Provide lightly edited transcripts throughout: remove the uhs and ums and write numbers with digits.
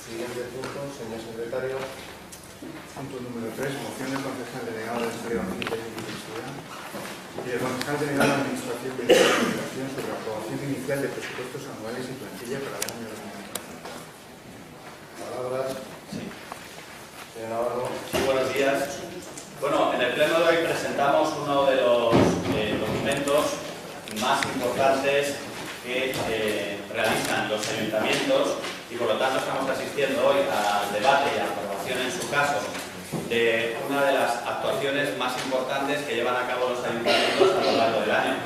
Siguiente punto, señor secretario. Punto número 3. Moción del concejal delegado de Historia Civil y Universidad y del concejal delegado de Administración de Educación sobre la aprobación inicial de presupuestos anuales y plantilla para el año 2015. Palabras. Sí. Señor Navarro. Sí, buenos días. Bueno, en el pleno de hoy presentamos uno de los documentos más importantes que realizan los ayuntamientos y por lo tanto estamos asistiendo hoy al debate y a la aprobación en su caso de una de las actuaciones más importantes que llevan a cabo los ayuntamientos a lo largo del año,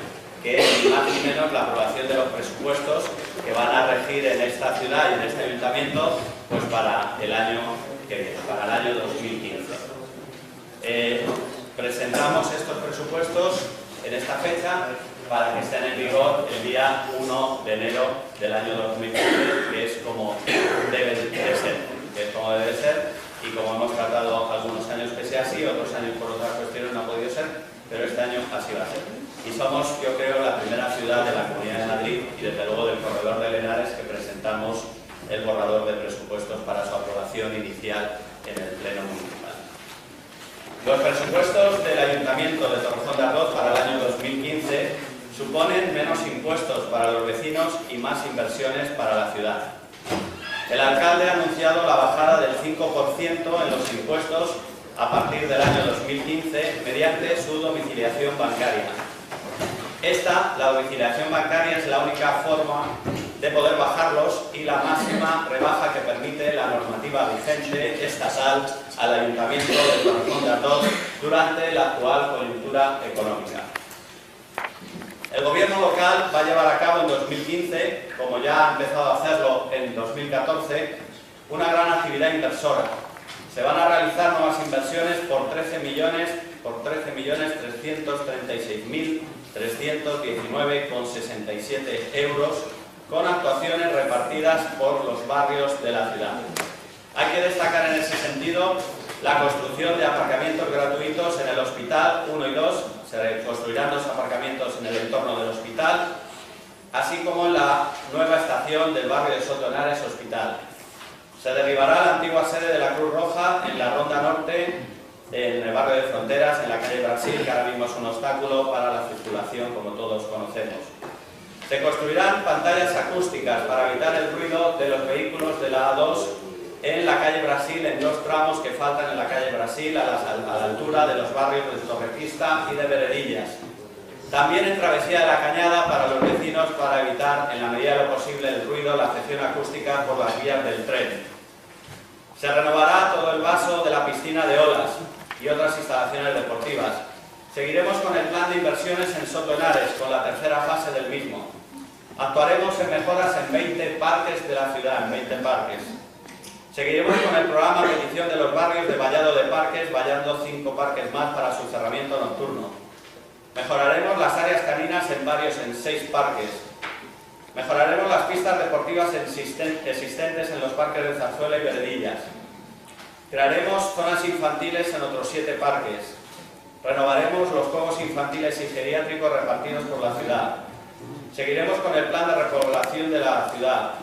que es ni más ni menos la aprobación de los presupuestos que van a regir en esta ciudad y en este ayuntamiento pues para el año que viene, para el año 2015. Presentamos estos presupuestos en esta fecha para que estén en vigor el día 1 de enero del año 2015, que es como debe de ser, y como hemos tratado algunos años que sea así, otros años por otras cuestiones no ha podido ser, pero este año así va a ser. Y somos, yo creo, la primera ciudad de la Comunidad de Madrid y desde luego del corredor de Lenares que presentamos el borrador de presupuestos para su aprobación inicial en el Pleno Municipal. Los presupuestos del Ayuntamiento de Torrejón de Ardoz para el año 2015 suponen menos impuestos para los vecinos y más inversiones para la ciudad. El alcalde ha anunciado la bajada del 5% en los impuestos a partir del año 2015 mediante su domiciliación bancaria. La domiciliación bancaria es la única forma de poder bajarlos y la máxima rebaja que permite la normativa vigente estatal al Ayuntamiento de Torrejón de Ardoz durante la actual coyuntura económica. El gobierno local va a llevar a cabo en 2015, como ya ha empezado a hacerlo en 2014, una gran actividad inversora. Se van a realizar nuevas inversiones por 13.436.319,67 euros, con actuaciones repartidas por los barrios de la ciudad. Hay que destacar en ese sentido la construcción de aparcamientos gratuitos en el Hospital 1 y 2, se construirán 2 aparcamientos en el entorno del hospital, así como en la nueva estación del barrio de Soto Henares Hospital. Se derribará la antigua sede de la Cruz Roja en la Ronda Norte, en el barrio de Fronteras, en la calle Brasil, que ahora mismo es un obstáculo para la circulación, como todos conocemos. Se construirán pantallas acústicas para evitar el ruido de los vehículos de la A2 en la calle Brasil, en 2 tramos que faltan en la calle Brasil, a la altura de los barrios de Torrepista y de Veredillas. También en Travesía de la Cañada para los vecinos, para evitar en la medida de lo posible el ruido, la afección acústica por las vías del tren. Se renovará todo el vaso de la piscina de olas y otras instalaciones deportivas. Seguiremos con el plan de inversiones en Soto Henares, con la tercera fase del mismo. Actuaremos en mejoras en 20 parques de la ciudad, en 20 parques. Seguiremos con el programa Petición de los Barrios de vallado de parques, vallando 5 parques más para su cerramiento nocturno. Mejoraremos las áreas caninas en varios, en 6 parques. Mejoraremos las pistas deportivas existentes en los parques de Zarzuela y Veredillas. Crearemos zonas infantiles en otros 7 parques. Renovaremos los juegos infantiles y geriátricos repartidos por la ciudad. Seguiremos con el plan de repoblación de la ciudad,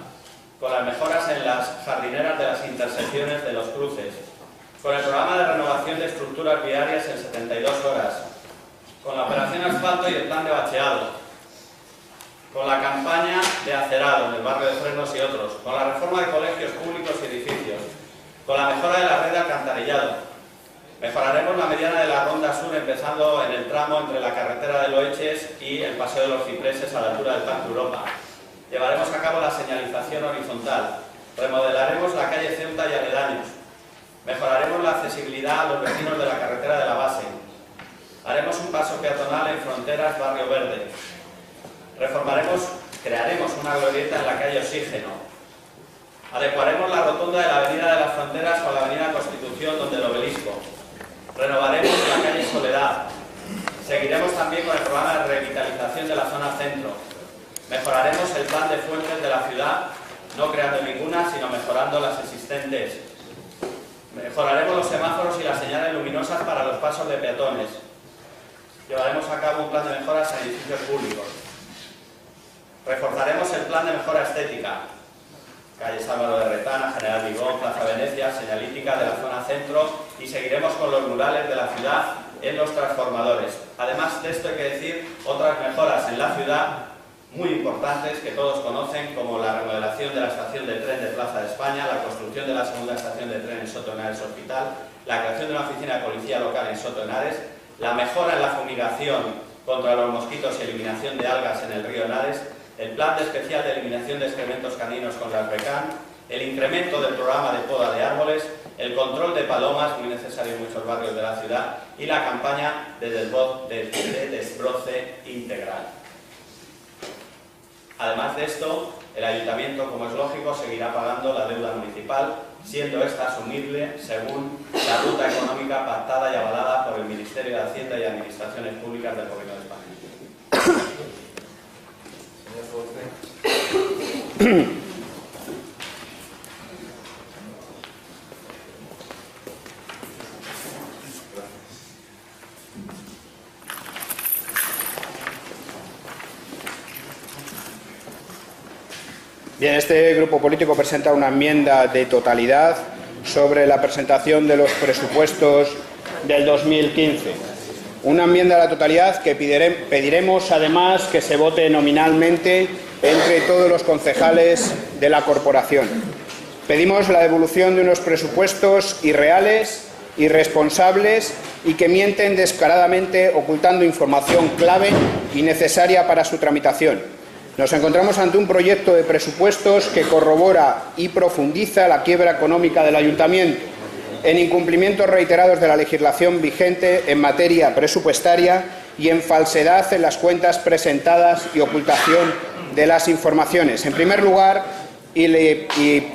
con las mejoras en las jardineras de las intersecciones de los cruces, con el programa de renovación de estructuras viarias en 72 horas, con la operación asfalto y el plan de bacheado, con la campaña de acerado en el barrio de Fresnos y otros, con la reforma de colegios públicos y edificios, con la mejora de la red de alcantarillado. Mejoraremos la mediana de la Ronda Sur, empezando en el tramo entre la carretera de Loeches y el Paseo de los Cipreses a la altura del Parque Europa. Llevaremos a cabo la señalización horizontal. Remodelaremos la calle Ceuta y aledaños. Mejoraremos la accesibilidad a los vecinos de la carretera de la base. Haremos un paso peatonal en Fronteras, Barrio Verde. Crearemos una glorieta en la calle Oxígeno. Adecuaremos la rotonda de la avenida de las Fronteras con la avenida Constitución, donde el obelisco. Renovaremos la calle Soledad. Seguiremos también con el programa de revitalización de la zona centro. Mejoraremos el plan de fuentes de la ciudad, no creando ninguna, sino mejorando las existentes. Mejoraremos los semáforos y las señales luminosas para los pasos de peatones. Llevaremos a cabo un plan de mejoras en edificios públicos. Reforzaremos el plan de mejora estética. calles Álvaro de Retana, General Vigón, Plaza Venecia, señalítica de la zona centro, y seguiremos con los murales de la ciudad en los transformadores. Además de esto hay que decir otras mejoras en la ciudad muy importantes que todos conocen, como la remodelación de la estación de tren de Plaza de España, la construcción de la segunda estación de tren en Soto Henares Hospital, la creación de una oficina de policía local en Soto Henares, la mejora en la fumigación contra los mosquitos y eliminación de algas en el río Henares, el plan especial de eliminación de excrementos caninos con las BECAN, el incremento del programa de poda de árboles, el control de palomas, muy necesario en muchos barrios de la ciudad, y la campaña de desbroce integral. Además de esto, el Ayuntamiento, como es lógico, seguirá pagando la deuda municipal, siendo esta asumible según la ruta económica pactada y avalada por el Ministerio de Hacienda y Administraciones Públicas del Gobierno de España. Señor Fonse. Bien, este grupo político presenta una enmienda de totalidad sobre la presentación de los presupuestos del 2015. Una enmienda a la totalidad que pediremos además que se vote nominalmente entre todos los concejales de la corporación. Pedimos la devolución de unos presupuestos irreales, irresponsables y que mienten descaradamente ocultando información clave y necesaria para su tramitación. Nos encontramos ante un proyecto de presupuestos que corrobora y profundiza la quiebra económica del Ayuntamiento, en incumplimientos reiterados de la legislación vigente en materia presupuestaria y en falsedad en las cuentas presentadas y ocultación de las informaciones. En primer lugar, y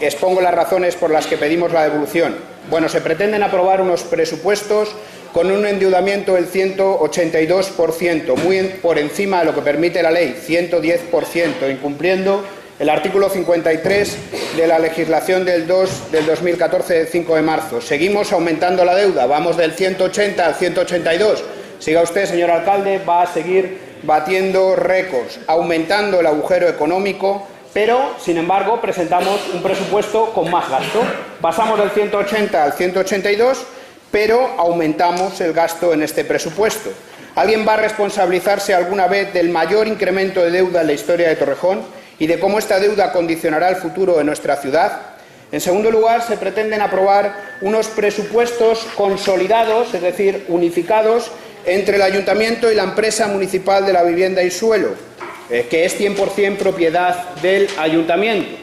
expongo las razones por las que pedimos la devolución. Bueno, se pretenden aprobar unos presupuestos con un endeudamiento del 182%, muy por encima de lo que permite la ley, 110%, incumpliendo el artículo 53 de la legislación del 2014, del 5 de marzo. Seguimos aumentando la deuda, vamos del 180 al 182. Siga usted, señor alcalde, va a seguir batiendo récords, aumentando el agujero económico, pero, sin embargo, presentamos un presupuesto con más gasto. Pasamos del 180 al 182, pero aumentamos el gasto en este presupuesto. ¿Alguien va a responsabilizarse alguna vez del mayor incremento de deuda en la historia de Torrejón y de cómo esta deuda condicionará el futuro de nuestra ciudad? En segundo lugar, se pretenden aprobar unos presupuestos consolidados, es decir, unificados, entre el Ayuntamiento y la empresa municipal de la vivienda y suelo, que es 100% propiedad del Ayuntamiento.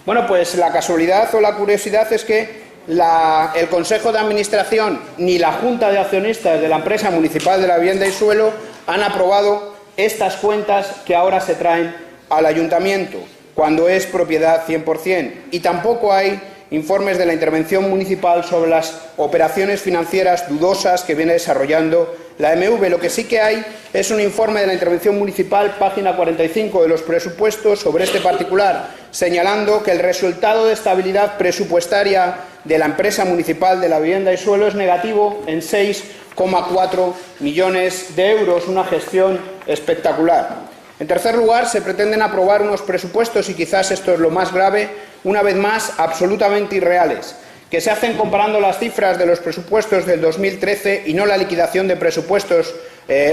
Bueno, pues la casualidad o la curiosidad es que el Consejo de Administración ni la Junta de Accionistas de la empresa municipal de la vivienda y suelo han aprobado estas cuentas que ahora se traen al Ayuntamiento, cuando es propiedad 100%. Y tampoco hay informes de la intervención municipal sobre las operaciones financieras dudosas que viene desarrollando la MV. Lo que sí que hay es un informe de la intervención municipal, página 45 de los presupuestos, sobre este particular, señalando que el resultado de estabilidad presupuestaria de la empresa municipal de la vivienda y suelo es negativo en 6,4 millones de euros, una gestión espectacular. En tercer lugar, se pretenden aprobar unos presupuestos, y quizás esto es lo más grave, una vez más absolutamente irreales, que se hacen comparando las cifras de los presupuestos del 2013 y no la liquidación de presupuestos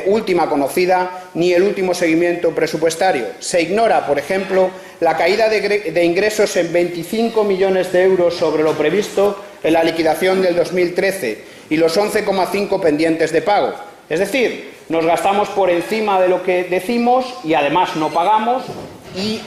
última conocida ni el último seguimiento presupuestario. Se ignora, por ejemplo, la caída de ingresos en 25 millones de euros sobre lo previsto en la liquidación del 2013 y los 11,5 pendientes de pago. Es decir, nos gastamos por encima de lo que decimos y además no pagamos y,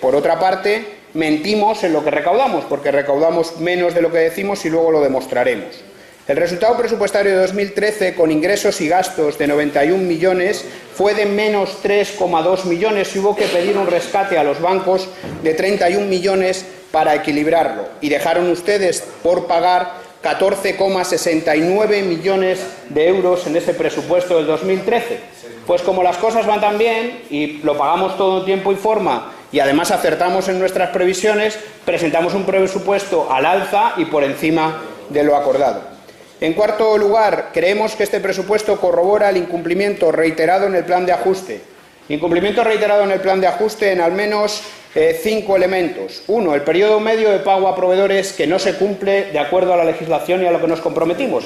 por otra parte, mentimos en lo que recaudamos, porque recaudamos menos de lo que decimos y luego lo demostraremos. El resultado presupuestario de 2013, con ingresos y gastos de 91 millones, fue de menos 3,2 millones y hubo que pedir un rescate a los bancos de 31 millones para equilibrarlo. Y dejaron ustedes por pagar 14,69 millones de euros en ese presupuesto del 2013. Pues como las cosas van tan bien y lo pagamos todo en tiempo y forma y además acertamos en nuestras previsiones, presentamos un presupuesto al alza y por encima de lo acordado. En cuarto lugar, creemos que este presupuesto corrobora el incumplimiento reiterado en el plan de ajuste. Incumplimiento reiterado en el plan de ajuste en al menos 5 elementos. 1. El periodo medio de pago a proveedores que no se cumple de acuerdo a la legislación y a lo que nos comprometimos.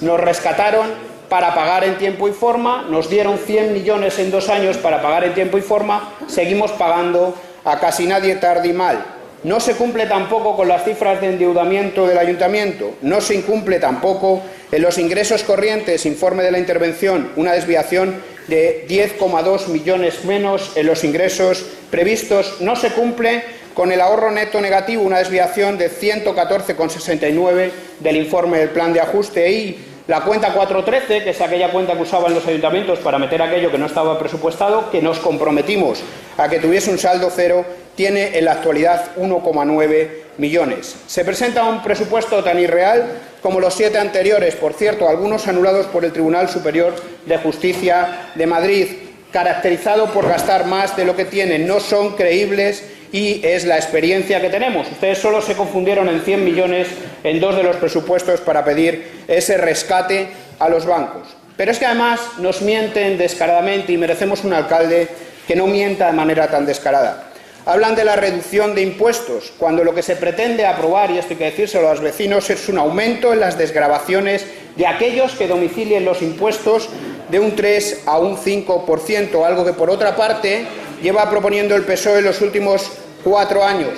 Nos rescataron para pagar en tiempo y forma, nos dieron 100 millones en 2 años para pagar en tiempo y forma, seguimos pagando a casi nadie tarde y mal. No se cumple tampoco con las cifras de endeudamiento del ayuntamiento, no se incumple tampoco en los ingresos corrientes, informe de la intervención, una desviación de 10,2 millones menos en los ingresos previstos, no se cumple con el ahorro neto negativo, una desviación de 114,69 del informe del plan de ajuste, y la cuenta 413, que es aquella cuenta que usaban los ayuntamientos para meter aquello que no estaba presupuestado, que nos comprometimos a que tuviese un saldo cero, tiene en la actualidad 1,9 millones. Se presenta un presupuesto tan irreal como los 7 anteriores, por cierto, algunos anulados por el Tribunal Superior de Justicia de Madrid, caracterizado por gastar más de lo que tienen. No son creíbles y es la experiencia que tenemos. Ustedes solo se confundieron en 100 millones en 2 de los presupuestos para pedir ese rescate a los bancos. Pero es que además nos mienten descaradamente y merecemos un alcalde que no mienta de manera tan descarada. Hablan de la reducción de impuestos, cuando lo que se pretende aprobar, y esto hay que decírselo a los vecinos, es un aumento en las desgravaciones de aquellos que domicilien los impuestos de un 3 a un 5%, algo que por otra parte lleva proponiendo el PSOE en los últimos 4 años.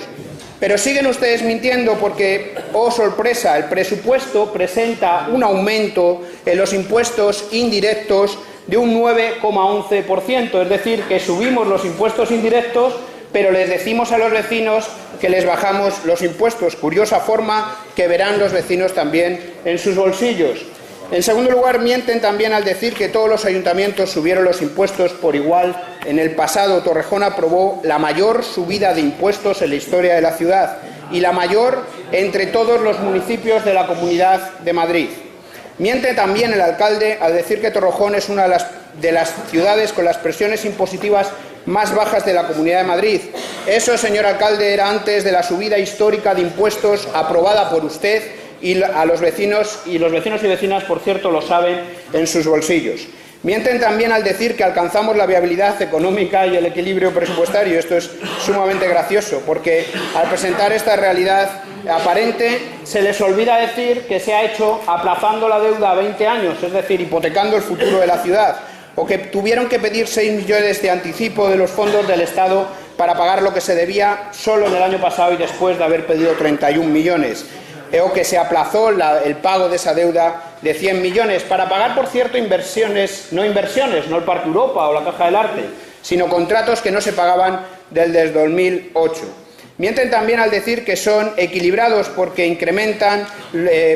Pero siguen ustedes mintiendo porque, oh sorpresa, el presupuesto presenta un aumento en los impuestos indirectos de un 9,11%, es decir, que subimos los impuestos indirectos, pero les decimos a los vecinos que les bajamos los impuestos. Curiosa forma que verán los vecinos también en sus bolsillos. En segundo lugar, mienten también al decir que todos los ayuntamientos subieron los impuestos por igual. En el pasado, Torrejón aprobó la mayor subida de impuestos en la historia de la ciudad y la mayor entre todos los municipios de la Comunidad de Madrid. Miente también el alcalde al decir que Torrejón es una de las ciudades con las presiones impositivas más bajas de la Comunidad de Madrid. Eso, señor alcalde, era antes de la subida histórica de impuestos aprobada por usted, y a los vecinos y vecinas, por cierto, lo saben en sus bolsillos. Mienten también al decir que alcanzamos la viabilidad económica y el equilibrio presupuestario. Esto es sumamente gracioso, porque al presentar esta realidad aparente se les olvida decir que se ha hecho aplazando la deuda a 20 años, es decir, hipotecando el futuro de la ciudad, o que tuvieron que pedir 6 millones de anticipo de los fondos del Estado para pagar lo que se debía solo en el año pasado y después de haber pedido 31 millones. O que se aplazó el pago de esa deuda de 100 millones para pagar, por cierto, no el Parque Europa o la Caja del Arte, sino contratos que no se pagaban desde 2008. Mienten también al decir que son equilibrados porque incrementan,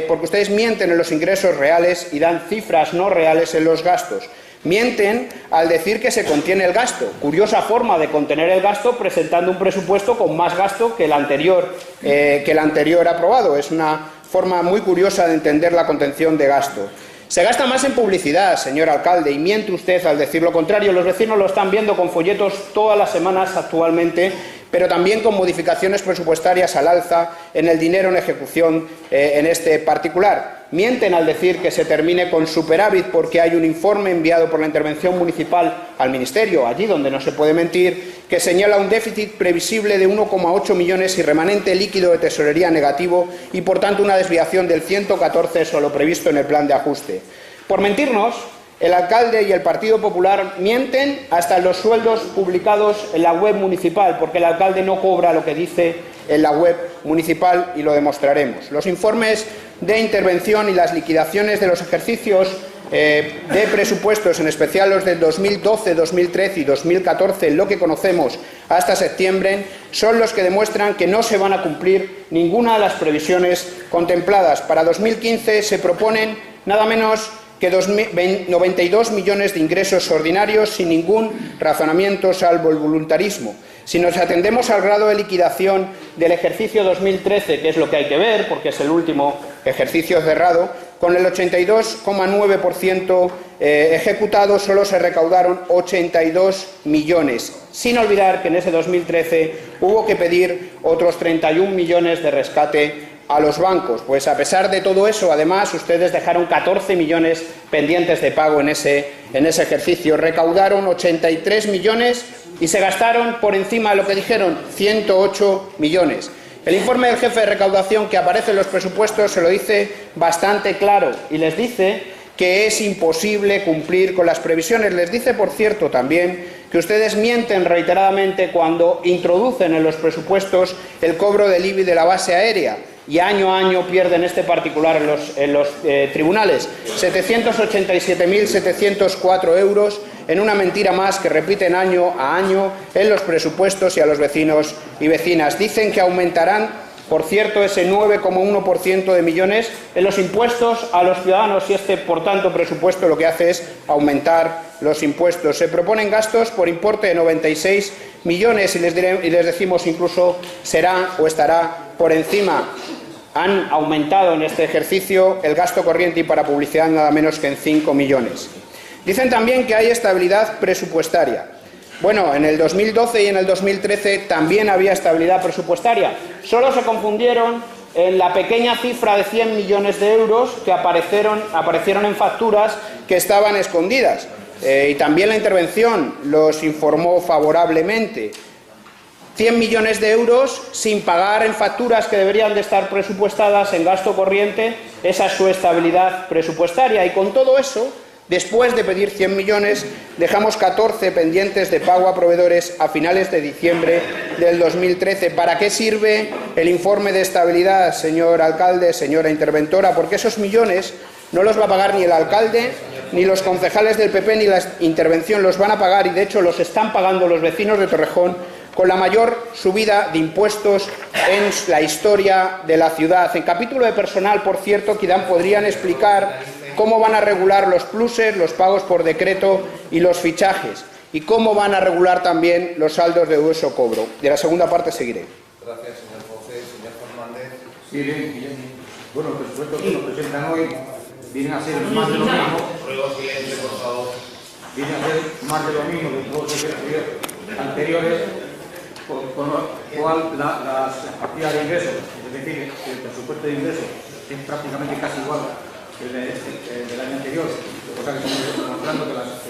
porque ustedes mienten en los ingresos reales y dan cifras no reales en los gastos. Mienten al decir que se contiene el gasto. Curiosa forma de contener el gasto presentando un presupuesto con más gasto que el anterior aprobado. Es una forma muy curiosa de entender la contención de gasto. Se gasta más en publicidad, señor alcalde, y miente usted al decir lo contrario. Los vecinos lo están viendo con folletos todas las semanas actualmente, pero también con modificaciones presupuestarias al alza en el dinero en ejecución en este particular. Mienten al decir que se termine con superávit porque hay un informe enviado por la intervención municipal al Ministerio, allí donde no se puede mentir, que señala un déficit previsible de 1,8 millones y remanente líquido de tesorería negativo y, por tanto, una desviación del 114 sobre lo previsto en el plan de ajuste. Por mentirnos, el alcalde y el Partido Popular mienten hasta en los sueldos publicados en la web municipal, porque el alcalde no cobra lo que dice en la web municipal y lo demostraremos. Los informes de intervención y las liquidaciones de los ejercicios de presupuestos, en especial los del 2012, 2013 y 2014, en lo que conocemos hasta septiembre, son los que demuestran que no se van a cumplir ninguna de las previsiones contempladas. Para 2015 se proponen nada menos que 92 millones de ingresos ordinarios sin ningún razonamiento salvo el voluntarismo. Si nos atendemos al grado de liquidación del ejercicio 2013, que es lo que hay que ver, porque es el último ejercicio cerrado, con el 82,9% ejecutado solo se recaudaron 82 millones, sin olvidar que en ese 2013 hubo que pedir otros 31 millones de rescate a los bancos. Pues a pesar de todo eso, además, ustedes dejaron 14 millones pendientes de pago en ese ejercicio. Recaudaron 83 millones y se gastaron por encima de lo que dijeron, 108 millones. El informe del jefe de recaudación que aparece en los presupuestos se lo dice bastante claro y les dice que es imposible cumplir con las previsiones. Les dice, por cierto, también que ustedes mienten reiteradamente cuando introducen en los presupuestos el cobro del IBI de la base aérea y año a año pierden este particular en los tribunales. 787.704 euros en una mentira más que repiten año a año en los presupuestos y a los vecinos y vecinas. Dicen que aumentarán, por cierto, ese 9,1% de millones en los impuestos a los ciudadanos y por tanto, presupuesto lo que hace es aumentar los impuestos. Se proponen gastos por importe de 96 millones y les decimos incluso será o estará por encima. Han aumentado en este ejercicio el gasto corriente y para publicidad nada menos que en 5 millones. Dicen también que hay estabilidad presupuestaria. Bueno, en el 2012 y en el 2013 también había estabilidad presupuestaria. Solo se confundieron en la pequeña cifra de 100 millones de euros que aparecieron en facturas que estaban escondidas. Y también la intervención los informó favorablemente. 100 millones de euros sin pagar en facturas que deberían de estar presupuestadas en gasto corriente. Esa es su estabilidad presupuestaria. Y con todo eso, después de pedir 100 millones, dejamos 14 pendientes de pago a proveedores a finales de diciembre del 2013. ¿Para qué sirve el informe de estabilidad, señor alcalde, señora interventora? Porque esos millones no los va a pagar ni el alcalde, ni los concejales del PP, ni la intervención los van a pagar, y de hecho los están pagando los vecinos de Torrejón con la mayor subida de impuestos en la historia de la ciudad. En capítulo de personal, por cierto, quizá podrían explicar cómo van a regular los pluses, los pagos por decreto y los fichajes, y cómo van a regular también los saldos de dudoso cobro. De la segunda parte seguiré. Gracias, señor José. Señor Fernández. Sí, bien. Bueno, los presupuestos que nos presentan hoy vienen a ser más de lo mismo. Ruego silencio, por favor. Vienen a ser más de lo mismo de todos los ejercicios anteriores, con lo cual las partidas de ingresos, es decir, el presupuesto de ingresos es prácticamente casi igual que el del año anterior, cosa que estamos demostrando que las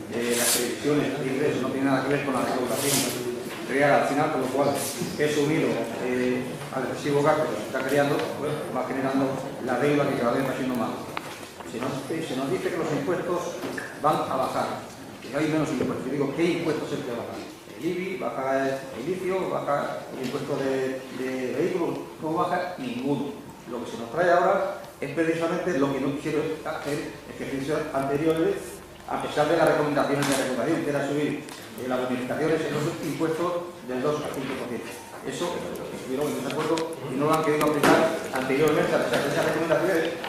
previsiones de ingresos no tienen nada que ver con la recaudación real al final, con lo cual eso unido al excesivo gasto que se está creando, pues, va generando la deuda que cada vez está siendo más. Se nos dice que los impuestos van a bajar, que hay menos impuestos. Yo digo, ¿qué impuestos es que bajan? El IBI, baja el inicio, baja el impuesto de vehículos, no baja ninguno. Lo que se nos trae ahora es precisamente lo que no quisieron hacer ejercicios anteriores, a pesar de las recomendaciones de recaudación, que era subir las bonificaciones en los impuestos del 2 al 5%. Eso estuvieron en desacuerdo y no lo han querido aplicar anteriormente, a pesar de esas recomendaciones,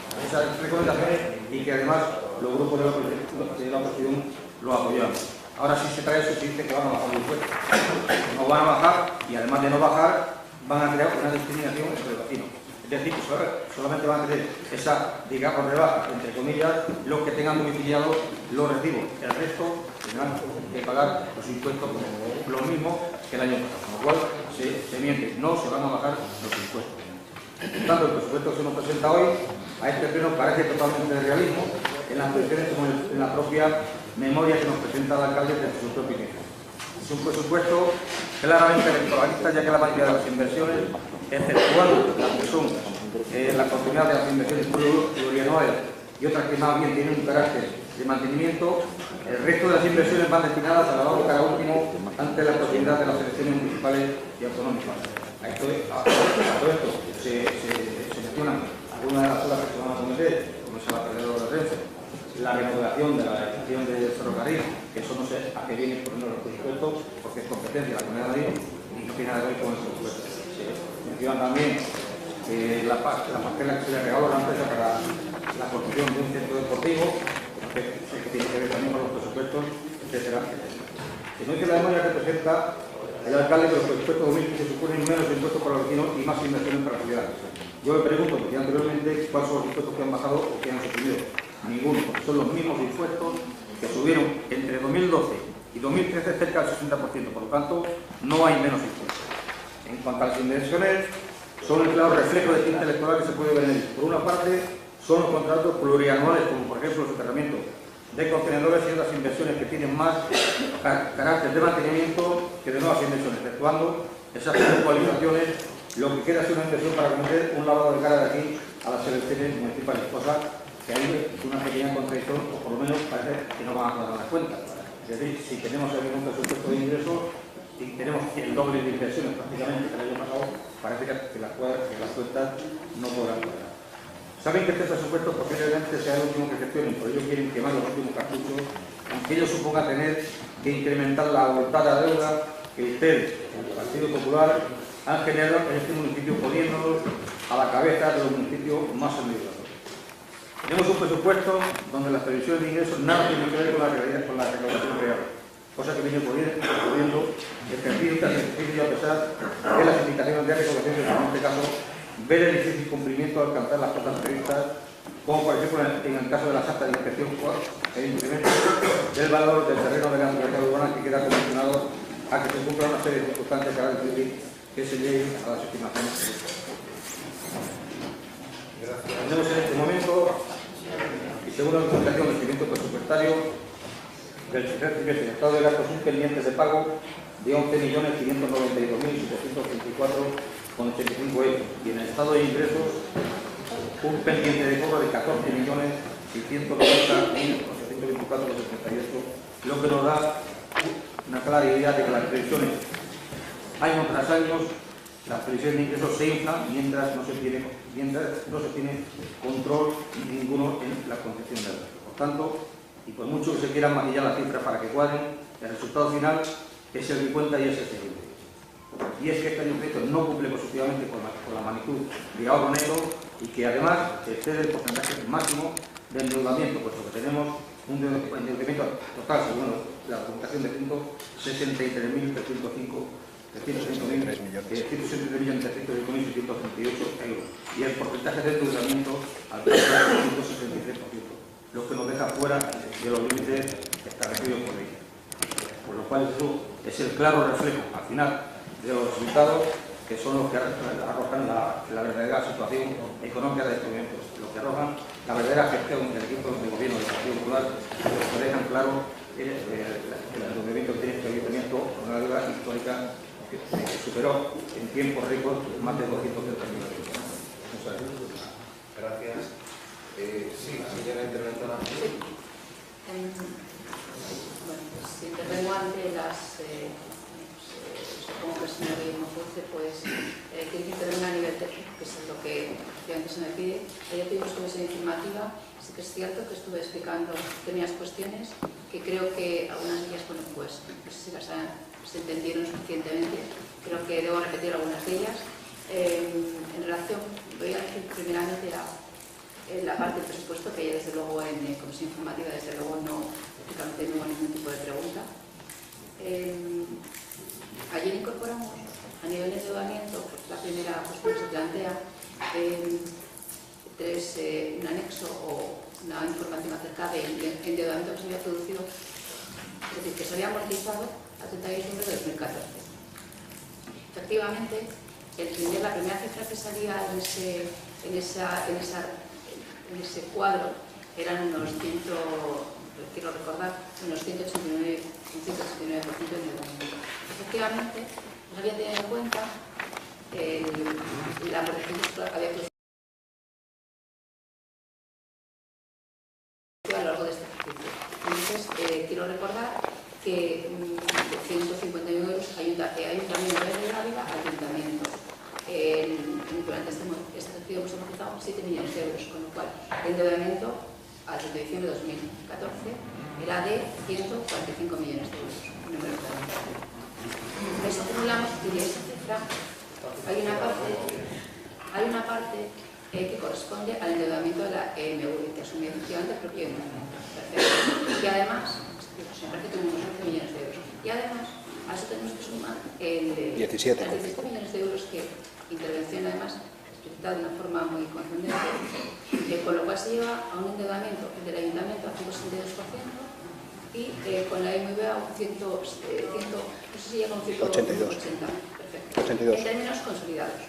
y que además los grupos de la oposición lo apoyaron. Ahora sí se trae eso, se dice que van a bajar los impuestos. No van a bajar y además de no bajar, van a crear una discriminación entre los vecinos. Es decir, que solamente van a tener esa, digamos, rebaja, entre comillas, los que tengan domiciliados los recibos. El resto tendrán que pagar los impuestos lo mismo que el año pasado. Con lo cual se miente, no se van a bajar los impuestos. Por tanto, el presupuesto que se nos presenta hoy a este pleno parece totalmente de realismo en las previsiones como en la propia memoria que nos presenta el alcalde de su propio inicio. Es un presupuesto claramente electoralista, ya que la mayoría de las inversiones, exceptuando las que son la continuidad de las inversiones plurianuales y otras que más bien tienen un carácter de mantenimiento, el resto de las inversiones van destinadas a la cara último ante la proximidad de las elecciones municipales y autonómicas. A todo esto se mencionan algunas de las cosas que se van a cometer, como es el alrededor de la Renfe, la remodelación de la estación de ferrocarril, que eso no sé a qué viene por los presupuestos, porque es competencia de la Comunidad de Madrid y no tiene nada que ver con el presupuesto. Se mencionan también la parcela que se le regaló a la empresa para la construcción de un centro deportivo, que tiene que ver también con los presupuestos, etcétera, etcétera. Si no dice la memoria que presenta el alcalde, que los presupuestos 2015 suponen menos impuestos para los vecinos y más inversiones para la ciudad. Yo me pregunto, porque anteriormente, ¿cuáles son los impuestos que han bajado o que han suprimido? Ninguno, porque son los mismos impuestos que subieron entre 2012 y 2013 cerca del 60%, por lo tanto, no hay menos impuestos. En cuanto a las inversiones, son el claro reflejo de tinta electoral que se puede ver en ellos. Por una parte, son los contratos plurianuales, como por ejemplo el soterramiento de contenedores y otras inversiones que tienen más carácter de mantenimiento que de nuevas inversiones, efectuando esas puntualizaciones, lo que queda es una inversión para cometer un lavado de cara de aquí a las elecciones municipales, cosa que hay una pequeña contradicción, o por lo menos parece que no van a cuadrar las cuentas. Es decir, si tenemos el mismo presupuesto de ingresos y tenemos el doble de inversiones prácticamente que el año pasado, parece que las cuentas no podrán cuadrar. Saben que este presupuesto posiblemente sea el último que gestionen, por ello quieren quemar los últimos cartuchos, aunque ello suponga tener que incrementar la abultada deuda que ustedes, el Partido Popular, han generado en este municipio, poniéndonos a la cabeza de los municipios más endeudados. Tenemos un presupuesto donde las previsiones de ingresos nada tienen que ver con la realidad, con la recaudación real, cosa que viene ocurriendo ejercicio tras ejercicio a pesar de las indicaciones de recaudación, que en este caso ver el difícil cumplimiento de alcanzar las cotas previstas, como por ejemplo en el caso de las actas de inspección, el incremento del valor del terreno de la autoridad urbana que queda condicionado a que se cumpla una serie de circunstancias que harán que se lleguen a las estimaciones. Tenemos en este momento, y según la documentación del crecimiento presupuestario del tercer trimestre, el estado de gastos un pendientes de pago de 11.592.734,85 euros, y en el estado de ingresos un pendiente de cobro de 14.690.824,78, lo que nos da una clara idea de que las previsiones año tras año, las previsiones de ingresos se inflan mientras no se tiene control ninguno en la concesión de datos. Por tanto, y por mucho que se quieran maquillar las cifras para que cuadren, el resultado final es el que cuenta y es el siguiente. Y es que este año no cumple positivamente con la magnitud de ahorro neto y que además excede el porcentaje máximo de endeudamiento, puesto que tenemos un endeudamiento total, según la documentación de 163.305.638 euros, y el porcentaje de endeudamiento alcanza el 163%, lo que nos deja fuera de los límites establecidos por ley. Por lo cual eso es el claro reflejo al final de los resultados, que son los que arrojan la verdadera situación económica de este momento, los que arrojan la verdadera gestión del equipo de gobierno del Partido Popular, los que dejan claro el endeudamiento que tiene este ayuntamiento con una deuda histórica que superó en tiempos récord más de 230.000 euros. Muchas Gracias. Sí, señora interventora. Bueno, pues intervengo ante las... supongo que el señor Guillermo Fuerce, pues quiere que intervenga a nivel técnico, que es lo que antes se me pide. Ayer tuvimos comisión informativa, sí que es cierto que estuve explicando determinadas cuestiones que creo que algunas de ellas, bueno, pues no sé si se entendieron suficientemente, creo que debo repetir algunas de ellas. En relación, voy a decir primeramente la parte del presupuesto, que ya desde luego en comisión informativa, desde luego no hubo ningún tipo de pregunta. Ayer incorporamos a nivel de endeudamiento, pues, la primera cuestión que se plantea, un anexo o una información acerca del endeudamiento que se había producido, es decir, que se había amortizado a 30 de diciembre de 2014. Efectivamente, la primera cifra que salía en ese cuadro eran unos quiero recordar, unos 189% de endeudamiento. Efectivamente, nos había tenido en cuenta la protección que había producido a lo largo de este ejercicio. Entonces, quiero recordar que de 151 euros ayuntamiento de Ávila, ayuntamiento. Durante este ejercicio hemos amortizado 7 millones de euros, con lo cual el endeudamiento al 30 de diciembre de 2014 era de 145 millones de euros. Eso acumulamos y de esa cifra hay una parte que corresponde al endeudamiento de la EMV, que asumió efectivamente el propio ayuntamiento. Y además, siempre que tenemos 11 millones de euros. Y además, a eso tenemos que sumar el 17 millones de euros que intervención además explicitado de una forma muy contundente, con lo cual se lleva a un endeudamiento del ayuntamiento a 162% y con la EMV a un 100, no sé si llega a un 180. Perfecto. 82. En términos consolidados.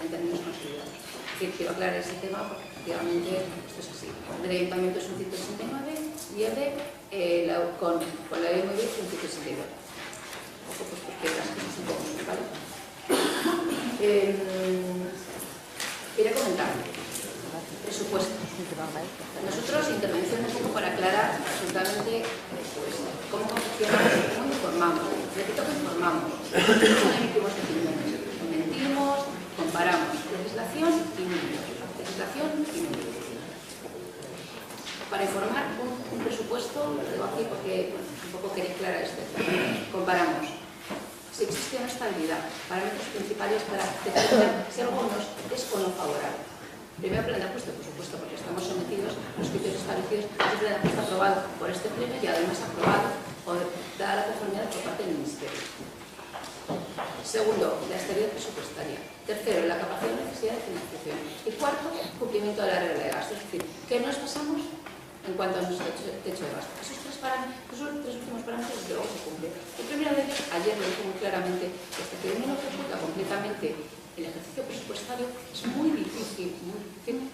en términos consolidados. Es decir, quiero aclarar ese tema porque efectivamente esto es así. El ayuntamiento es un 169 y el de con la ley muy bien es un 162. Ojo, pues porque las cosas son un poco, ¿vale? Quería comentar presupuestos. Nosotros intervención un poco para aclarar absolutamente pues, cómo confeccionamos, cómo informamos. Repito que informamos, no emitimos opiniones, mentimos, comparamos legislación y números. Legislación y números. Para informar un presupuesto, lo digo aquí porque bueno, un poco quería aclarar esto. Comparamos si existe una estabilidad, parámetros principales para determinar si algo nos es o no favorable. Primero, plan de ajuste, por supuesto, porque estamos sometidos a los criterios establecidos, el plan de ajuste aprobado por este pleno y además aprobado dada la conformidad por parte del Ministerio. Segundo, la estabilidad presupuestaria. Tercero, la capacidad y necesidad de financiación. Y cuarto, cumplimiento de la regla de gasto. Es decir, que nos pasamos en cuanto a nuestro techo de gasto. Esos tres últimos parámetros, desde luego, se cumplen. El primero de ellos, ayer lo dije muy claramente, que hasta que uno no ejecuta completamente el ejercicio presupuestario, es muy difícil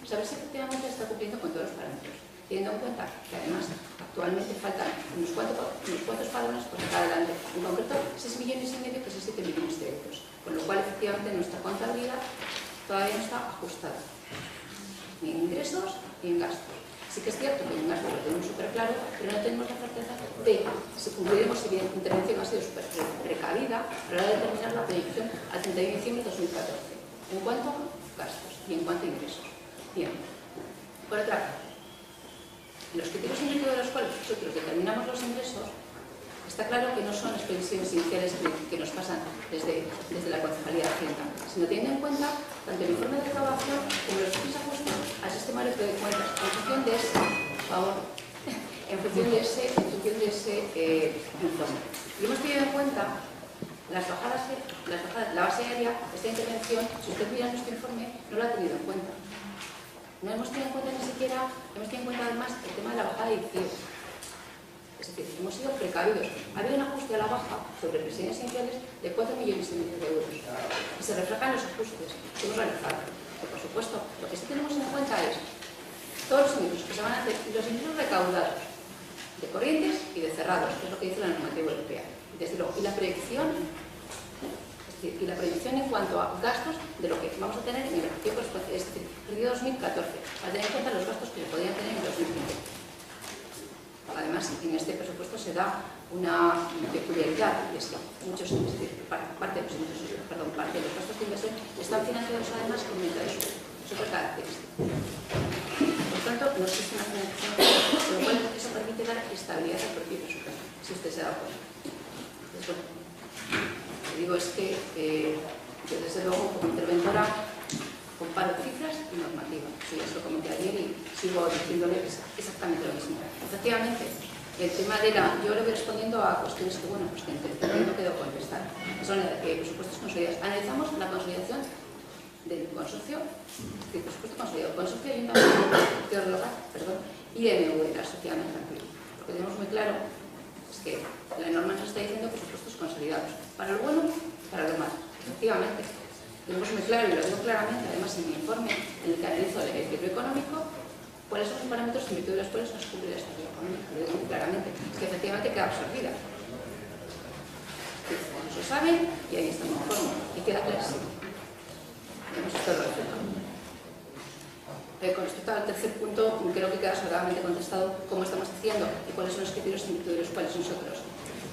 saber si efectivamente está cumpliendo con todos los parámetros. Teniendo en cuenta que además actualmente faltan unos cuantos padrones por sacar adelante, en concreto 6,5 millones que son 7 millones de euros, con lo cual efectivamente nuestra contabilidad todavía no está ajustada, ni en ingresos ni en gastos. Sí que es cierto que en gasto lo tenemos súper claro, pero no tenemos la certeza de si cumpliremos, si bien la intervención ha sido súper precavida a la hora de determinar la proyección al 31 de diciembre de 2014, en cuanto a gastos y en cuanto a ingresos. Bien, por otra parte, los criterios en virtud de los cuales nosotros determinamos los ingresos, está claro que no son las previsiones iniciales que nos pasan desde la Concejalía de Hacienda, sino teniendo en cuenta tanto el informe de recaudación como los propios ajustes al sistema electrónico de cuentas en función de ese, informe. Y hemos tenido en cuenta la base aérea, esta intervención, si usted mira nuestro informe, no lo ha tenido en cuenta. No hemos tenido en cuenta ni siquiera, hemos tenido en cuenta además el tema de la bajada de ICIO. Es decir, hemos sido precavidos. Ha habido un ajuste a la baja sobre previsiones iniciales de 4,5 millones de euros. Y se reflejan los ajustes que hemos realizado. Que, por supuesto, lo que sí tenemos en cuenta es todos los ingresos que se van a hacer y los ingresos recaudados de corrientes y de cerrados, que es lo que dice la normativa europea. Desde luego, y la proyección, en cuanto a gastos de lo que vamos a tener en el ejercicio presupuestario, es decir, el año 2014, para tener en cuenta los gastos que se podían tener en 2015. Además, en este presupuesto se da una peculiaridad, y es que parte de los gastos de inversión están financiados además con medidas súper características. Por tanto, no existe una financiación, con lo cual eso permite dar estabilidad al propio presupuesto, si usted se da cuenta. Entonces, bueno, lo que digo es que yo desde luego como interventora comparo cifras y normativa. Sí, eso lo comenté ayer y sigo diciéndole exactamente lo mismo. Efectivamente, el tema de yo le voy respondiendo a cuestiones que, bueno, pues que no quedó contestar. Son presupuestos consolidados. Analizamos la consolidación del consorcio, es decir, presupuesto consolidado, consorcio de ayuntamiento, y MV, la sociedad mercantil. Lo que tenemos muy claro es que la norma nos está diciendo presupuestos consolidados, para lo bueno y para lo malo. Efectivamente. Tenemos muy claro, y lo digo claramente, además en mi informe, en el que analizo el equilibrio económico, cuáles son los parámetros en virtud de los cuales no se cumple la estabilidad económica. Lo digo muy claramente, es que efectivamente queda absorbida. No se sabe y ahí está mi informe, y queda clarísimo. Hemos estado reflejando. Con respecto al tercer punto, creo que queda sobradamente contestado cómo estamos haciendo y cuáles son los criterios en virtud de los cuales nosotros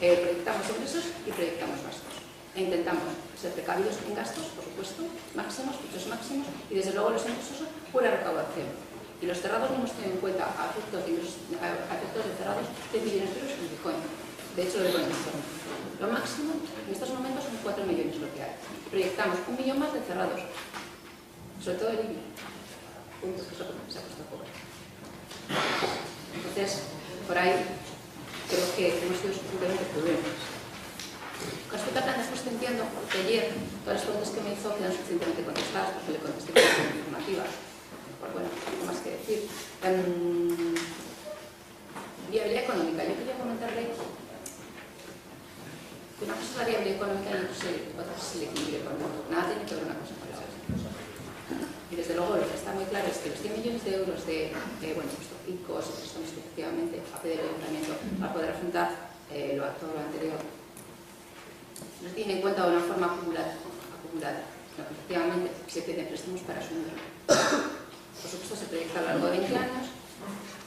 proyectamos ingresos y proyectamos gastos. E intentamos ser precavidos en gastos, por supuesto, máximos, pisos máximos, y desde luego los ingresos son pura recaudación. Y los cerrados no hemos tenido en cuenta a efectos de cerrados 10 millones de euros en Bitcoin. De hecho, lo digo en el informe. Lo máximo en estos momentos son 4 millones lo que hay. Proyectamos 1 millón más de cerrados, sobre todo el IBI. Punto, que es lo que se ha puesto a cobrar. Entonces, por ahí creo que hemos sido suficientemente prudentes. Con respecto al plan de ajuste, entiendo que ayer todas las preguntas que me hizo quedan suficientemente contestadas porque le contesté con la informativa. Pues bueno, no más que decir. Viabilidad económica. Yo quería comentarle que una cosa es la viabilidad económica y otra cosa es el equilibrio económico. Nada tiene que ver una cosa con la otra. Y desde luego lo que está muy claro es que los 100 millones de euros de ICOs y préstamos que efectivamente va a pedir el ayuntamiento para poder afrontar todo lo anterior, no se tiene en cuenta de una forma acumulada, sino que efectivamente se piden préstamos para su número. Por supuesto, se proyecta a lo largo de 20 años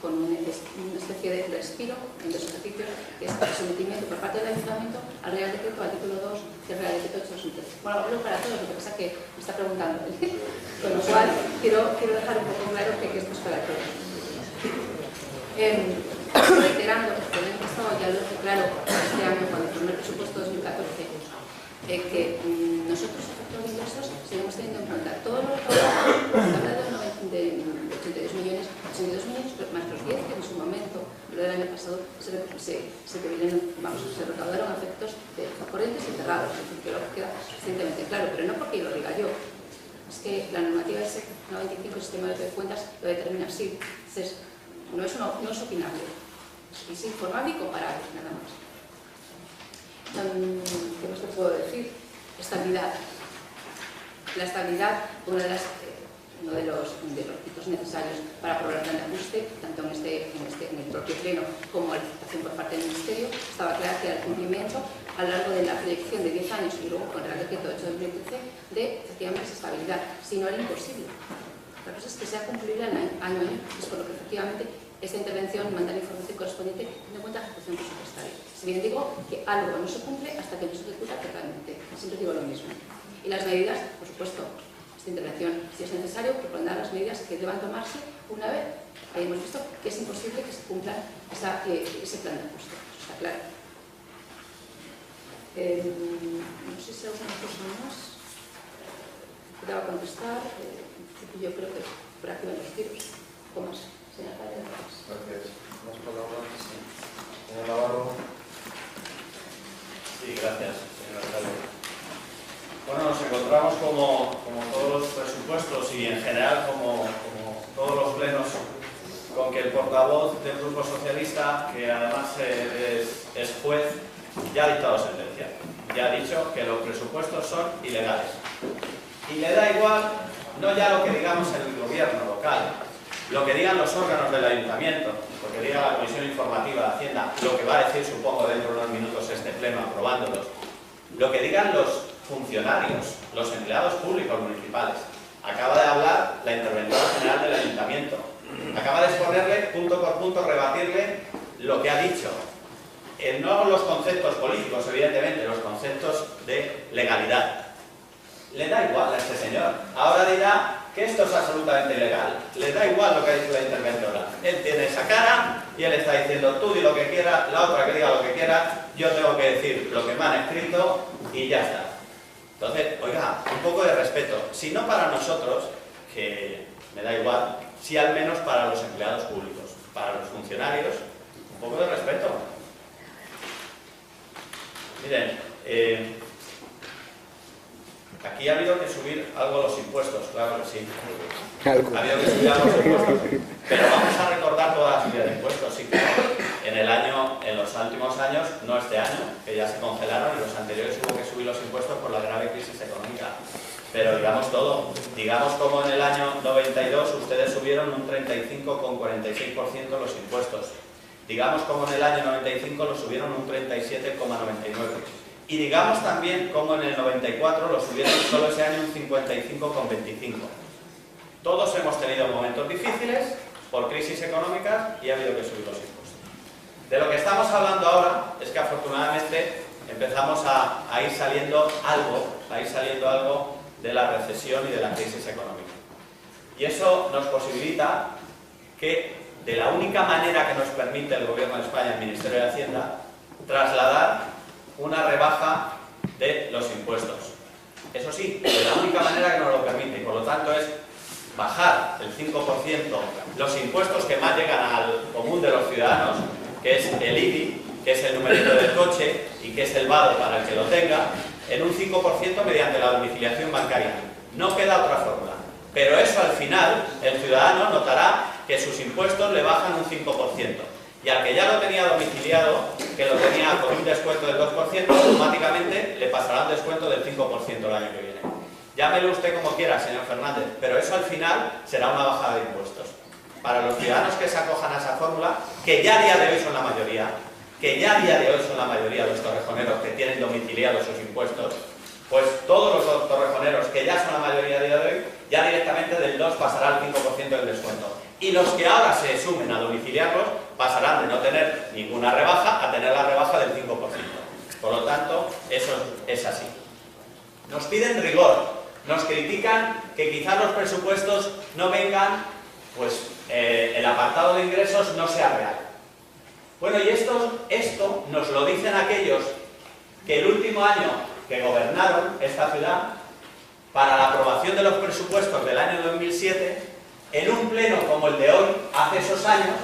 con una especie de respiro en dos ejercicios, que es el sometimiento por parte del ayuntamiento al Real Decreto, al título 2 del Real Decreto 8-2013. Bueno, hablo para todos, lo que pasa es que me está preguntando. Con lo cual, quiero dejar un poco claro que esto es para todos. Reiterando, porque el año pasado ya lo dejé claro este año, cuando firmé el presupuesto 2014, que nosotros, efectos de ingresos, seguimos teniendo en cuenta todo lo que de 82 millones, más los 10 que en su momento, lo del año pasado, se recaudaron efectos de corrientes y cerrados, es decir, que lo queda suficientemente claro, pero no porque yo lo diga yo. Es que la normativa del 95, el sistema de cuentas, lo determina así. Entonces, no es opinable, es informable y comparable, nada más. ¿Qué más te puedo decir? Estabilidad. La estabilidad, uno de los hitos necesarios para aprobar el plan de ajuste, tanto en el propio pleno como la licitación por parte del Ministerio, estaba clara que era el cumplimiento a lo largo de la proyección de 10 años y luego con el Real Decreto 8-2013 de efectivamente esa estabilidad, si no era imposible. La cosa es que sea cumplible año a año, es por lo que efectivamente esta intervención manda la información correspondiente teniendo en cuenta la ejecución presupuestaria. Si bien digo que algo no se cumple hasta que no se ejecuta totalmente, siempre digo lo mismo. Y las medidas, por supuesto, esta intervención, si es necesario, propondrá las medidas que deban tomarse una vez hayamos visto que es imposible que se cumpla ese plan de ajuste. Eso está claro. No sé si alguna cosa más que deba contestar. Yo creo que por aquí van los tiros. ¿Cómo más? Señora Padre, Gracias. ¿Más palabras? Señor Navarro. Sí, gracias, señor alcalde. Bueno, nos encontramos como todos los presupuestos y en general como todos los plenos con que el portavoz del Grupo Socialista, que además es juez, ya ha dictado sentencia. Ya ha dicho que los presupuestos son ilegales. Y le da igual, no ya lo que digamos en el gobierno local, lo que digan los órganos del ayuntamiento, lo que diga la Comisión Informativa de Hacienda, lo que va a decir, supongo, dentro de unos minutos este pleno aprobándolos, lo que digan los funcionarios, los empleados públicos municipales. Acaba de hablar la interventora general del ayuntamiento. Acaba de exponerle, punto por punto, rebatirle lo que ha dicho. No los conceptos políticos, evidentemente, los conceptos de legalidad. Le da igual a este señor. Ahora dirá que esto es absolutamente ilegal. Le da igual lo que ha dicho la interventora. Él tiene esa cara y él está diciendo tú di lo que quieras, la otra que diga lo que quiera, yo tengo que decir lo que me han escrito y ya está. Entonces, oiga, un poco de respeto. Si no para nosotros, que me da igual, si al menos para los empleados públicos, para los funcionarios, un poco de respeto. Miren, aquí ha habido que subir algo los impuestos, claro que sí. Ha habido que subir algo los impuestos. Pero vamos a recordar toda la subida de impuestos, sí, en los últimos años, no este año, que ya se congelaron, y los anteriores hubo que subir los impuestos por la grave crisis económica. Pero digamos todo, digamos como en el año 92 ustedes subieron un 35,46% los impuestos. Digamos como en el año 95 lo subieron un 37,99%. Y digamos también como en el 94 lo subieron solo ese año un 55,25%. Todos hemos tenido momentos difíciles por crisis económicas y ha habido que subir los impuestos. De lo que estamos hablando ahora es que afortunadamente empezamos a ir saliendo algo de la recesión y de la crisis económica. Y eso nos posibilita que, de la única manera que nos permite el Gobierno de España, el Ministerio de Hacienda, trasladar una rebaja de los impuestos. Eso sí, de la única manera que nos lo permite, y por lo tanto es bajar el 5% los impuestos que más llegan al común de los ciudadanos, que es el IBI, que es el numerito del coche y que es el vado para el que lo tenga, en un 5% mediante la domiciliación bancaria. No queda otra fórmula. Pero eso al final, el ciudadano notará que sus impuestos le bajan un 5%. Y al que ya lo tenía domiciliado, que lo tenía con un descuento del 2%, automáticamente le pasará un descuento del 5% el año que viene. Llámelo usted como quiera, señor Fernández, pero eso al final será una bajada de impuestos. Para los ciudadanos que se acojan a esa fórmula, que ya a día de hoy son la mayoría, los torrejoneros que tienen domiciliados sus impuestos, pues todos los torrejoneros que ya son la mayoría a día de hoy, ya directamente del 2 pasará al 5% del descuento. Y los que ahora se sumen a domiciliarlos pasarán de no tener ninguna rebaja a tener la rebaja del 5%. Por lo tanto, eso es así. Nos piden rigor, nos critican que quizás los presupuestos no vengan, pues el apartado de ingresos no sea real. Bueno, y esto nos lo dicen aquellos que el último año que gobernaron esta ciudad, para la aprobación de los presupuestos del año 2007, en un pleno como el de hoy, hace esos años,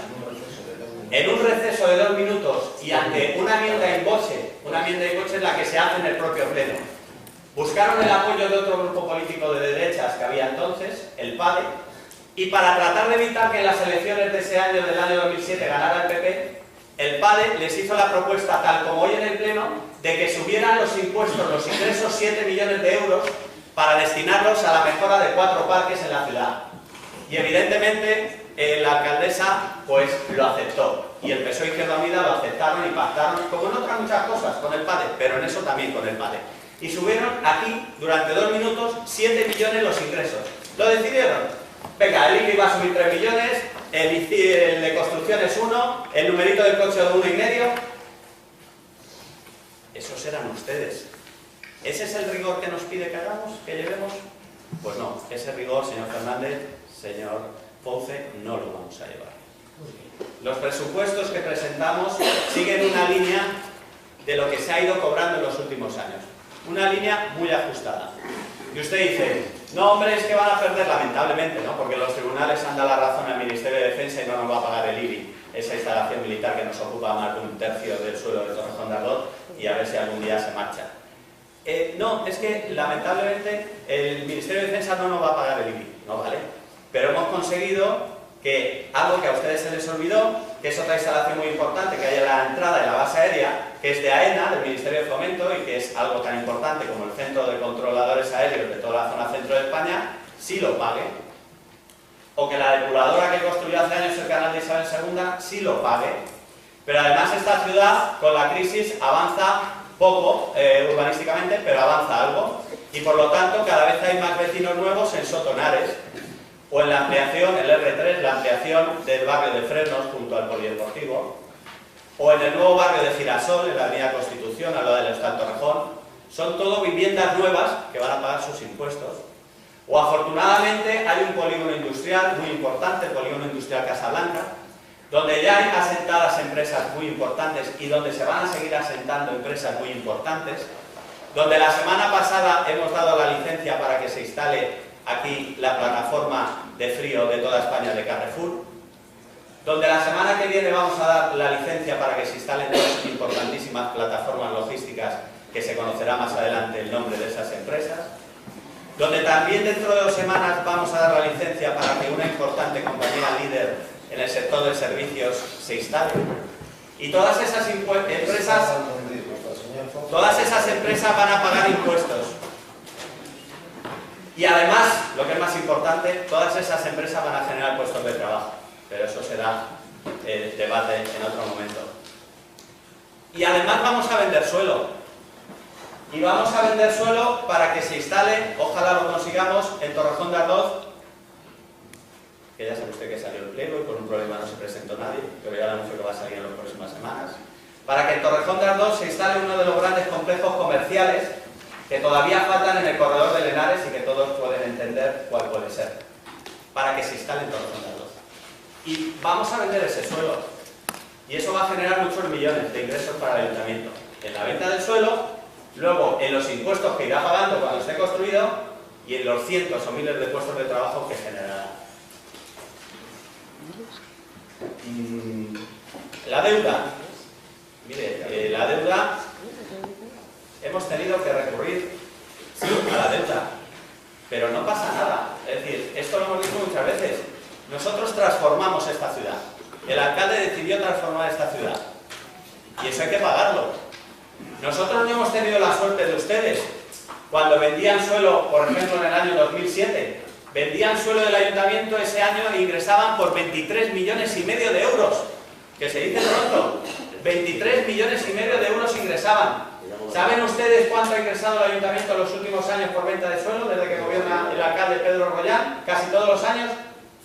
en un receso de 2 minutos y ante una enmienda in voce es la que se hace en el propio pleno, buscaron el apoyo de otro grupo político de derechas que había entonces, el PADE, y para tratar de evitar que en las elecciones de ese año, del año 2007, ganara el PP, el PADE les hizo la propuesta, tal como hoy en el pleno, de que subieran los impuestos, los ingresos, 7 millones de euros para destinarlos a la mejora de 4 parques en la ciudad. Y evidentemente la alcaldesa pues lo aceptó. Y el PSOE y Izquierda Unida lo aceptaron y pactaron, como en otras muchas cosas, con el PADE, pero en eso también con el PADE. Y subieron aquí, durante 2 minutos, 7 millones los ingresos. Lo decidieron. Venga, el IBI va a subir 3 millones, el de construcción es 1, el numerito del coche de 1,5. Esos eran ustedes. ¿Ese es el rigor que nos pide que hagamos, que llevemos? Pues no, ese rigor, señor Fernández, señor Pouce, no lo vamos a llevar. Los presupuestos que presentamos siguen una línea de lo que se ha ido cobrando en los últimos años. Una línea muy ajustada. Y usted dice, no hombre, es que van a perder, lamentablemente, ¿no? Porque los tribunales han dado la razón al Ministerio de Defensa y no nos va a pagar el IBI, esa instalación militar que nos ocupa más de 1/3 del suelo de Torrejón de Ardoz, y a ver si algún día se marcha. No, es que lamentablemente el Ministerio de Defensa no nos va a pagar el IBI, ¿no vale? Pero hemos conseguido que algo que a ustedes se les olvidó, que es otra instalación muy importante que hay en la entrada de la base aérea, que es de AENA, del Ministerio de Fomento, y que es algo tan importante como el Centro de Controladores Aéreos de toda la zona centro de España, sí lo pague. O que la depuradora que construyó hace años el canal de Isabel II sí lo pague. Pero además esta ciudad, con la crisis, avanza poco urbanísticamente, pero avanza algo. Y por lo tanto, cada vez hay más vecinos nuevos en Sotonares, o en la ampliación, el R3, la ampliación del barrio de Frenos junto al polideportivo, o en el nuevo barrio de Girasol, en la avenida Constitución, al lado del Hostal Torrejón. Son todo viviendas nuevas que van a pagar sus impuestos. O afortunadamente hay un polígono industrial muy importante, el polígono industrial Casablanca, donde ya hay asentadas empresas muy importantes y donde se van a seguir asentando empresas muy importantes, donde la semana pasada hemos dado la licencia para que se instale aquí la plataforma de frío de toda España de Carrefour, donde la semana que viene vamos a dar la licencia para que se instalen dos importantísimas plataformas logísticas que se conocerá más adelante el nombre de esas empresas, donde también dentro de 2 semanas vamos a dar la licencia para que una importante compañía líder en el sector de servicios se instale. Y todas esas empresas van a pagar impuestos. Y además, lo que es más importante, todas esas empresas van a generar puestos de trabajo. Pero eso será el debate en otro momento. Y además vamos a vender suelo. Y vamos a vender suelo para que se instale, ojalá lo consigamos, en Torrejón de Ardoz, que ya sabe usted que salió el pliego y por un problema no se presentó nadie, pero ya le anuncio que va a salir en las próximas semanas. Para que en Torrejón de Ardoz se instale uno de los grandes complejos comerciales que todavía faltan en el corredor de Lenares y que todos pueden entender cuál puede ser. Para que se instale en Torrejón de Ardoz. Y vamos a vender ese suelo. Y eso va a generar muchos millones de ingresos para el ayuntamiento. En la venta del suelo, luego en los impuestos que irá pagando cuando esté construido y en los cientos o miles de puestos de trabajo que generará. La deuda. Mire, la deuda, hemos tenido que recurrir a la deuda, pero no pasa nada. Es decir, esto lo hemos dicho muchas veces. Nosotros transformamos esta ciudad. El alcalde decidió transformar esta ciudad. Y eso hay que pagarlo. Nosotros no hemos tenido la suerte de ustedes, Cuando vendían suelo, por ejemplo, en el año 2007, vendían suelo del ayuntamiento ese año e ingresaban por 23,5 millones de euros. Que se dice pronto, 23,5 millones de euros ingresaban. ¿Saben ustedes cuánto ha ingresado el ayuntamiento en los últimos años por venta de suelo desde que gobierna el alcalde Pedro Rollán? Casi todos los años,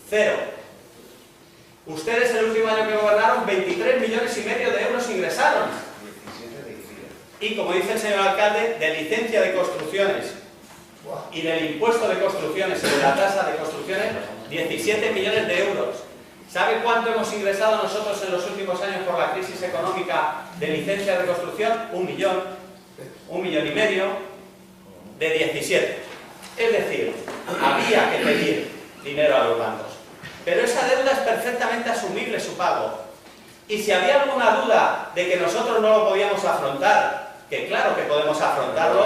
0. Ustedes el último año que gobernaron, 23,5 millones de euros ingresaron. Y como dice el señor alcalde, de licencia de construcciones y del impuesto de construcciones y de la tasa de construcciones, 17 millones de euros. ¿Sabe cuánto hemos ingresado nosotros en los últimos años por la crisis económica de licencia de construcción? 1 millón, 1,5 millones de 17. Es decir, había que pedir dinero a los bancos. Pero esa deuda es perfectamente asumible, su pago. Y si había alguna duda de que nosotros no lo podíamos afrontar, que claro que podemos afrontarlo,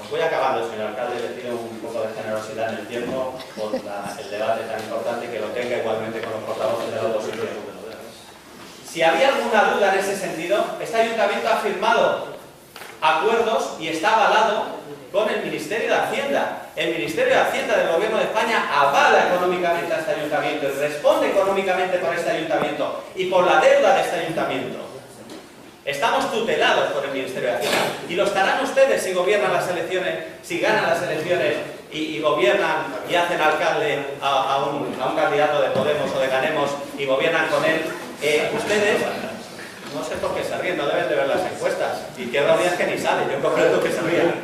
voy acabando, señor alcalde, le pido un poco de generosidad en el tiempo por el debate tan importante, que lo tenga igualmente con los portavoces de la oposición. Si había alguna duda en ese sentido, este ayuntamiento ha firmado acuerdos y está avalado con el Ministerio de Hacienda. El Ministerio de Hacienda del Gobierno de España avala económicamente a este ayuntamiento y responde económicamente por este ayuntamiento y por la deuda de este ayuntamiento. Estamos tutelados por el Ministerio de Hacienda y lo estarán ustedes si gobiernan las elecciones, si ganan las elecciones y gobiernan y hacen alcalde a un candidato de Podemos o de Ganemos y gobiernan con él. Ustedes, no sé por qué se ríen, no deben de ver las encuestas. Y Izquierda Unida es que ni sale, yo comprendo que se rían.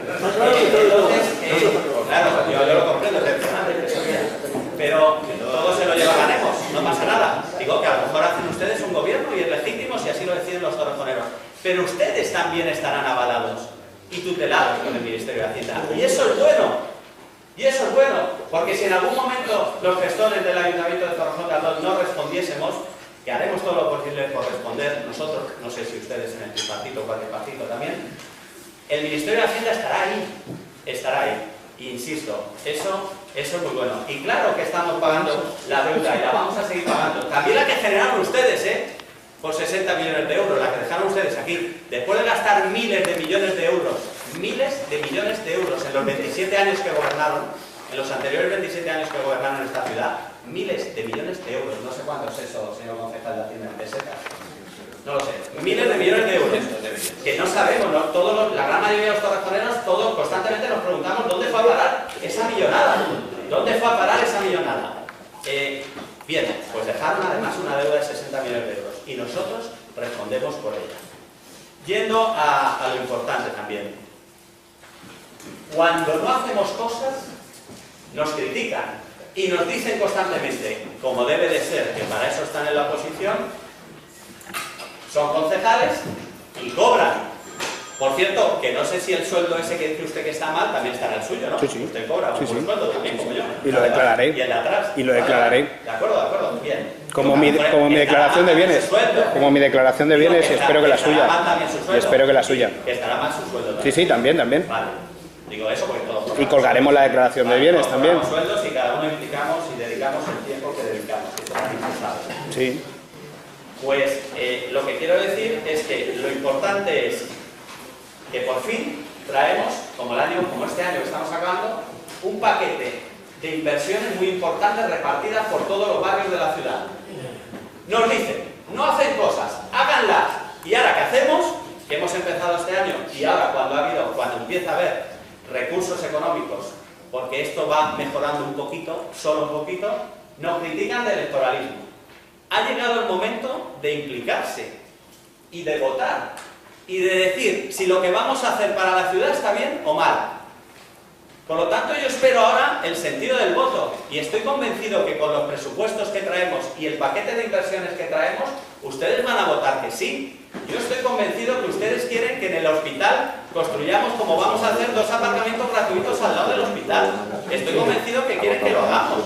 Claro, yo lo comprendo, es emocionante que se rían. Pero todo se lo lleva Ganemos, no pasa nada. Digo que a lo mejor hacen ustedes un gobierno y es legítimo si así lo deciden los torrejoneros. Pero ustedes también estarán avalados y tutelados con el Ministerio de Hacienda. Y eso es bueno. Y eso es bueno, porque si en algún momento los gestores del Ayuntamiento de Torrejón no respondiésemos, que haremos todo lo posible por responder nosotros, no sé si ustedes en el tripartito o cualquier partido también, el Ministerio de Hacienda estará ahí. Y insisto, eso es muy bueno. Y claro que estamos pagando la deuda y la vamos a seguir pagando. También la que generaron ustedes, por 60 millones de euros, la que dejaron ustedes aquí. Después de gastar miles de millones de euros en los 27 años que gobernaron, en los anteriores 27 años que gobernaron esta ciudad, miles de millones de euros. No sé cuánto es eso, señor concejal de Hacienda, en pesetas. No lo sé. Miles de millones de euros. Que no sabemos, ¿no? La gran mayoría de los torrejoneros, todos constantemente nos preguntamos dónde fue a parar esa millonada. ¿Dónde fue a parar esa millonada? Bien, pues dejaron además una deuda de 60 millones de euros. Y nosotros respondemos por ella. Yendo a lo importante también. Cuando no hacemos cosas, nos critican. Y nos dicen constantemente, como debe de ser, que para eso están en la oposición, son concejales y cobran. Por cierto, que no sé si el sueldo ese que dice usted que está mal también estará el suyo, ¿no? Sí, sí. Usted cobra un sueldo también, como yo. Y lo declararé. Y el de atrás. Y lo declararé. De acuerdo, bien. Como mi declaración de bienes. Como mi declaración de bienes, y espero que la suya. Y espero que la suya. Que estará mal su sueldo. Sí, también. Vale. Digo eso porque todos. Y colgaremos la declaración de bienes también. Sueldos y cada uno indicamos y dedicamos el tiempo que dedicamos. Que serán impulsados. Sí. Pues lo que quiero decir es que lo importante es que por fin traemos, como este año que estamos acabando, un paquete de inversiones muy importantes repartidas por todos los barrios de la ciudad. Nos dicen, no hacen cosas, háganlas. Y ahora, ¿qué hacemos? Que hemos empezado este año y ahora cuando empieza a haber recursos económicos, porque esto va mejorando un poquito, solo un poquito, nos critican de electoralismo. Ha llegado el momento de implicarse y de votar y de decir si lo que vamos a hacer para la ciudad está bien o mal. Por lo tanto, yo espero ahora el sentido del voto y estoy convencido que con los presupuestos que traemos y el paquete de inversiones que traemos, ustedes van a votar que sí. Yo estoy convencido que ustedes quieren que en el hospital construyamos, como vamos a hacer, 2 aparcamientos gratuitos al lado del hospital. Estoy convencido que quieren que lo hagamos.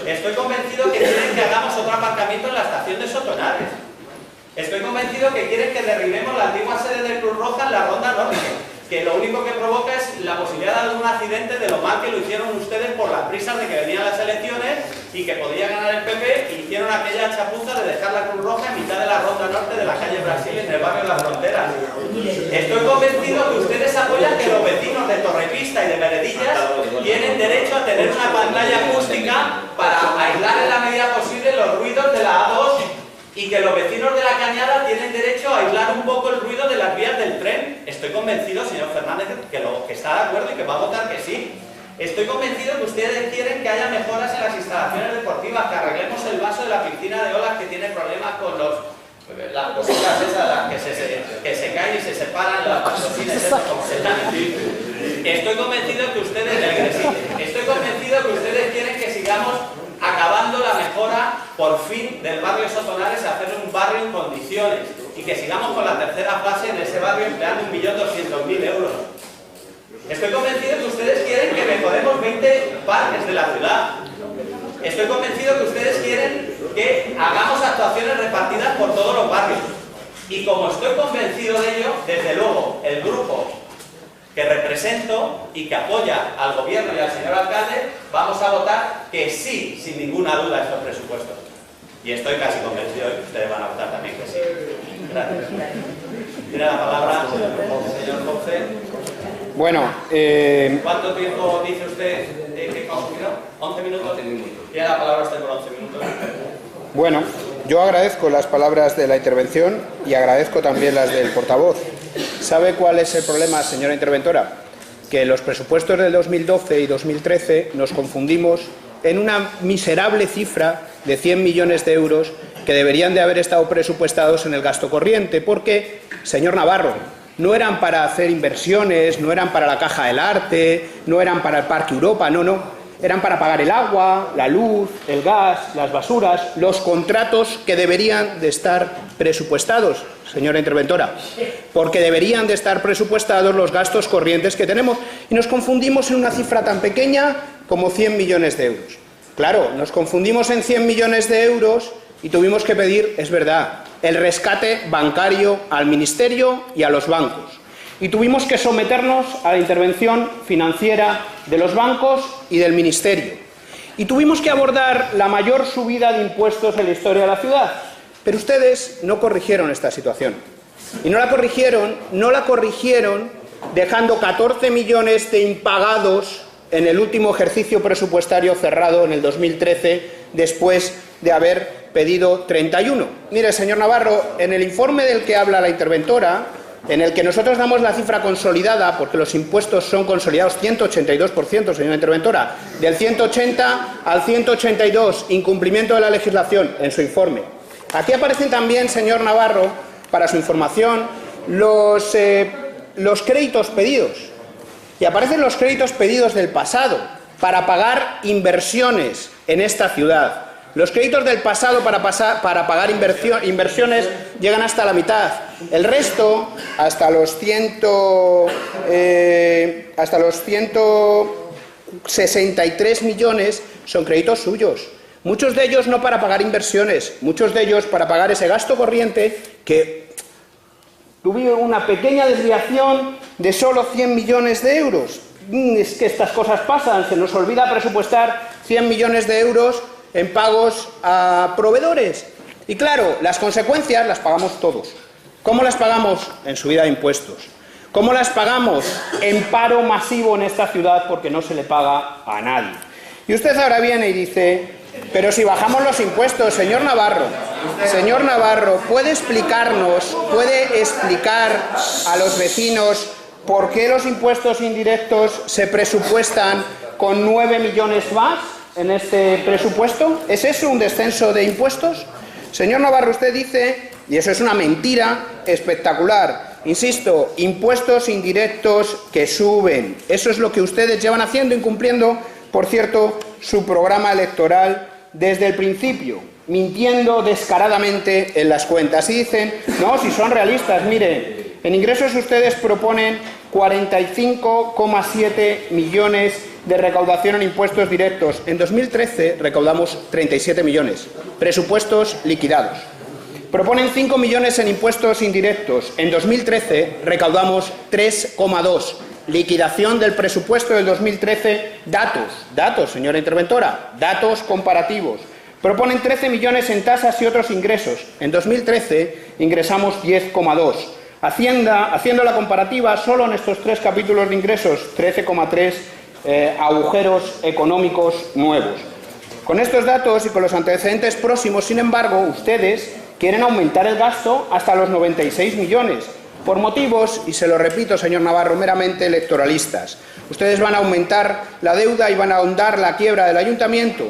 Estoy convencido que quieren que hagamos otro aparcamiento en la estación de Sotonares. Estoy convencido que quieren que derribemos la antigua sede de Cruz Roja en la Ronda Norte, que lo único que provoca es la posibilidad de algún accidente de lo mal que lo hicieron ustedes por las prisas de que venían las elecciones y que podía ganar el PP, hicieron aquella chapuza de dejar la Cruz Roja en mitad de la ronda norte de la calle Brasil en el barrio de las Fronteras. Estoy convencido que ustedes apoyan que los vecinos de Torrepista y de Veredillas tienen derecho a tener una pantalla acústica para aislar en la medida posible los ruidos de la A2 y que los vecinos de la Cañada tienen derecho a aislar un poco el ruido de las vías del tren. Estoy convencido, señor Fernández, que está de acuerdo y que va a votar que sí. Estoy convencido que ustedes quieren que haya mejoras en las instalaciones deportivas, que arreglemos el vaso de la piscina de olas que tiene problemas con las cositas esas que se caen y se separan, las pasosines esas, como se llaman. Estoy convencido que ustedes quieren que sigamos acabando la mejora, por fin, del barrio Sotonares, hacerle un barrio en condiciones y que sigamos con la tercera fase en ese barrio empleando 1.200.000 euros. Estoy convencido que ustedes quieren que mejoremos 20 parques de la ciudad. Estoy convencido que ustedes quieren que hagamos actuaciones repartidas por todos los barrios. Y como estoy convencido de ello, desde luego, el grupo que represento y que apoya al gobierno y al señor alcalde, vamos a votar que sí, sin ninguna duda, estos presupuestos. Y estoy casi convencido de que ustedes van a votar también que sí. Gracias. Tiene la palabra el señor Jorge. Bueno, ¿Cuánto tiempo dice usted que consumirá? ¿11 minutos? 11 minutos. Tiene la palabra usted por 11 minutos. bueno, yo agradezco las palabras de la intervención y agradezco también las del portavoz. ¿Sabe cuál es el problema, señora interventora? Que los presupuestos del 2012 y 2013 nos confundimos en una miserable cifra de 100 millones de euros que deberían de haber estado presupuestados en el gasto corriente, porque, señor Navarro, no eran para hacer inversiones, no eran para la Caja del Arte, no eran para el Parque Europa, no. Eran para pagar el agua, la luz, el gas, las basuras, los contratos que deberían de estar presupuestados, señora interventora, porque deberían de estar presupuestados los gastos corrientes que tenemos y nos confundimos en una cifra tan pequeña como 100 millones de euros. Claro, nos confundimos en 100 millones de euros y tuvimos que pedir, es verdad, el rescate bancario al Ministerio y a los bancos. Y tuvimos que someternos a la intervención financiera de los bancos y del Ministerio. Y tuvimos que abordar la mayor subida de impuestos en la historia de la ciudad. Pero ustedes no corrigieron esta situación. Y no la corrigieron dejando 14 millones de impagados en el último ejercicio presupuestario cerrado en el 2013, después de haber pedido 31. Mire, señor Navarro, en el informe del que habla la interventora, en el que nosotros damos la cifra consolidada, porque los impuestos son consolidados 182%, señora interventora, del 180 al 182, incumplimiento de la legislación, en su informe. Aquí aparecen también, señor Navarro, para su información, los créditos pedidos. Y aparecen los créditos pedidos del pasado para pagar inversiones en esta ciudad. Los créditos del pasado para pagar inversiones llegan hasta la mitad. El resto, hasta los 163 millones, son créditos suyos. Muchos de ellos no para pagar inversiones, muchos de ellos para pagar ese gasto corriente que tuvo una pequeña desviación de solo 100 millones de euros. Es que estas cosas pasan, se nos olvida presupuestar 100 millones de euros en pagos a proveedores. Y claro, las consecuencias las pagamos todos. ¿Cómo las pagamos? En subida de impuestos. ¿Cómo las pagamos? En paro masivo en esta ciudad, porque no se le paga a nadie. Y usted ahora viene y dice, pero si bajamos los impuestos, señor Navarro, ¿puede explicar a los vecinos por qué los impuestos indirectos se presupuestan con 9 millones más en este presupuesto? ¿Es eso un descenso de impuestos? Señor Navarro, usted dice, y eso es una mentira espectacular, insisto, impuestos indirectos que suben. Eso es lo que ustedes llevan haciendo, incumpliendo, por cierto, su programa electoral desde el principio, mintiendo descaradamente en las cuentas. Y dicen, no, si son realistas, mire, en ingresos ustedes proponen 45,7 millones de recaudación en impuestos directos. En 2013 recaudamos 37 millones, presupuestos liquidados. Proponen 5 millones en impuestos indirectos. En 2013 recaudamos 3,2. liquidación del presupuesto del 2013, datos, señora interventora, datos comparativos. Proponen 13 millones en tasas y otros ingresos. En 2013 ingresamos 10,2. Haciendo la comparativa, solo en estos 3 capítulos de ingresos, 13,3 agujeros económicos nuevos. Con estos datos y con los antecedentes próximos, sin embargo, ustedes quieren aumentar el gasto hasta los 96 millones, por motivos, y se lo repito, señor Navarro, meramente electoralistas. Ustedes van a aumentar la deuda y van a ahondar la quiebra del ayuntamiento.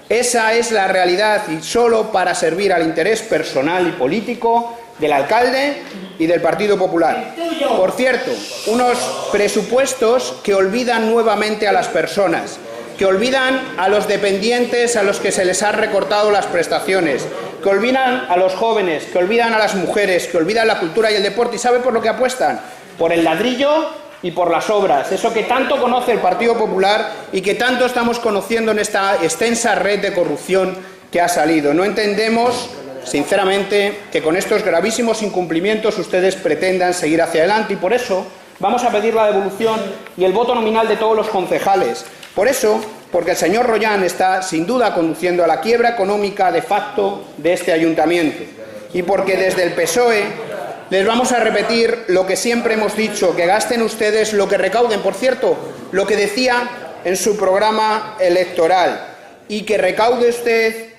Esa es la realidad, y solo para servir al interés personal y político del alcalde y del Partido Popular. Por cierto, unos presupuestos que olvidan nuevamente a las personas, que olvidan a los dependientes a los que se les han recortado las prestaciones, que olvidan a los jóvenes, que olvidan a las mujeres, que olvidan la cultura y el deporte. ¿Y sabe por lo que apuestan? Por el ladrillo y por las obras, eso que tanto conoce el Partido Popular y que tanto estamos conociendo en esta extensa red de corrupción que ha salido. No entendemos, sinceramente, que con estos gravísimos incumplimientos ustedes pretendan seguir hacia adelante, y por eso vamos a pedir la devolución y el voto nominal de todos los concejales. Por eso, porque el señor Rollán está sin duda conduciendo a la quiebra económica de facto de este ayuntamiento, y porque desde el PSOE les vamos a repetir lo que siempre hemos dicho, que gasten ustedes lo que recauden. Por cierto, lo que decía en su programa electoral, y que recaude usted,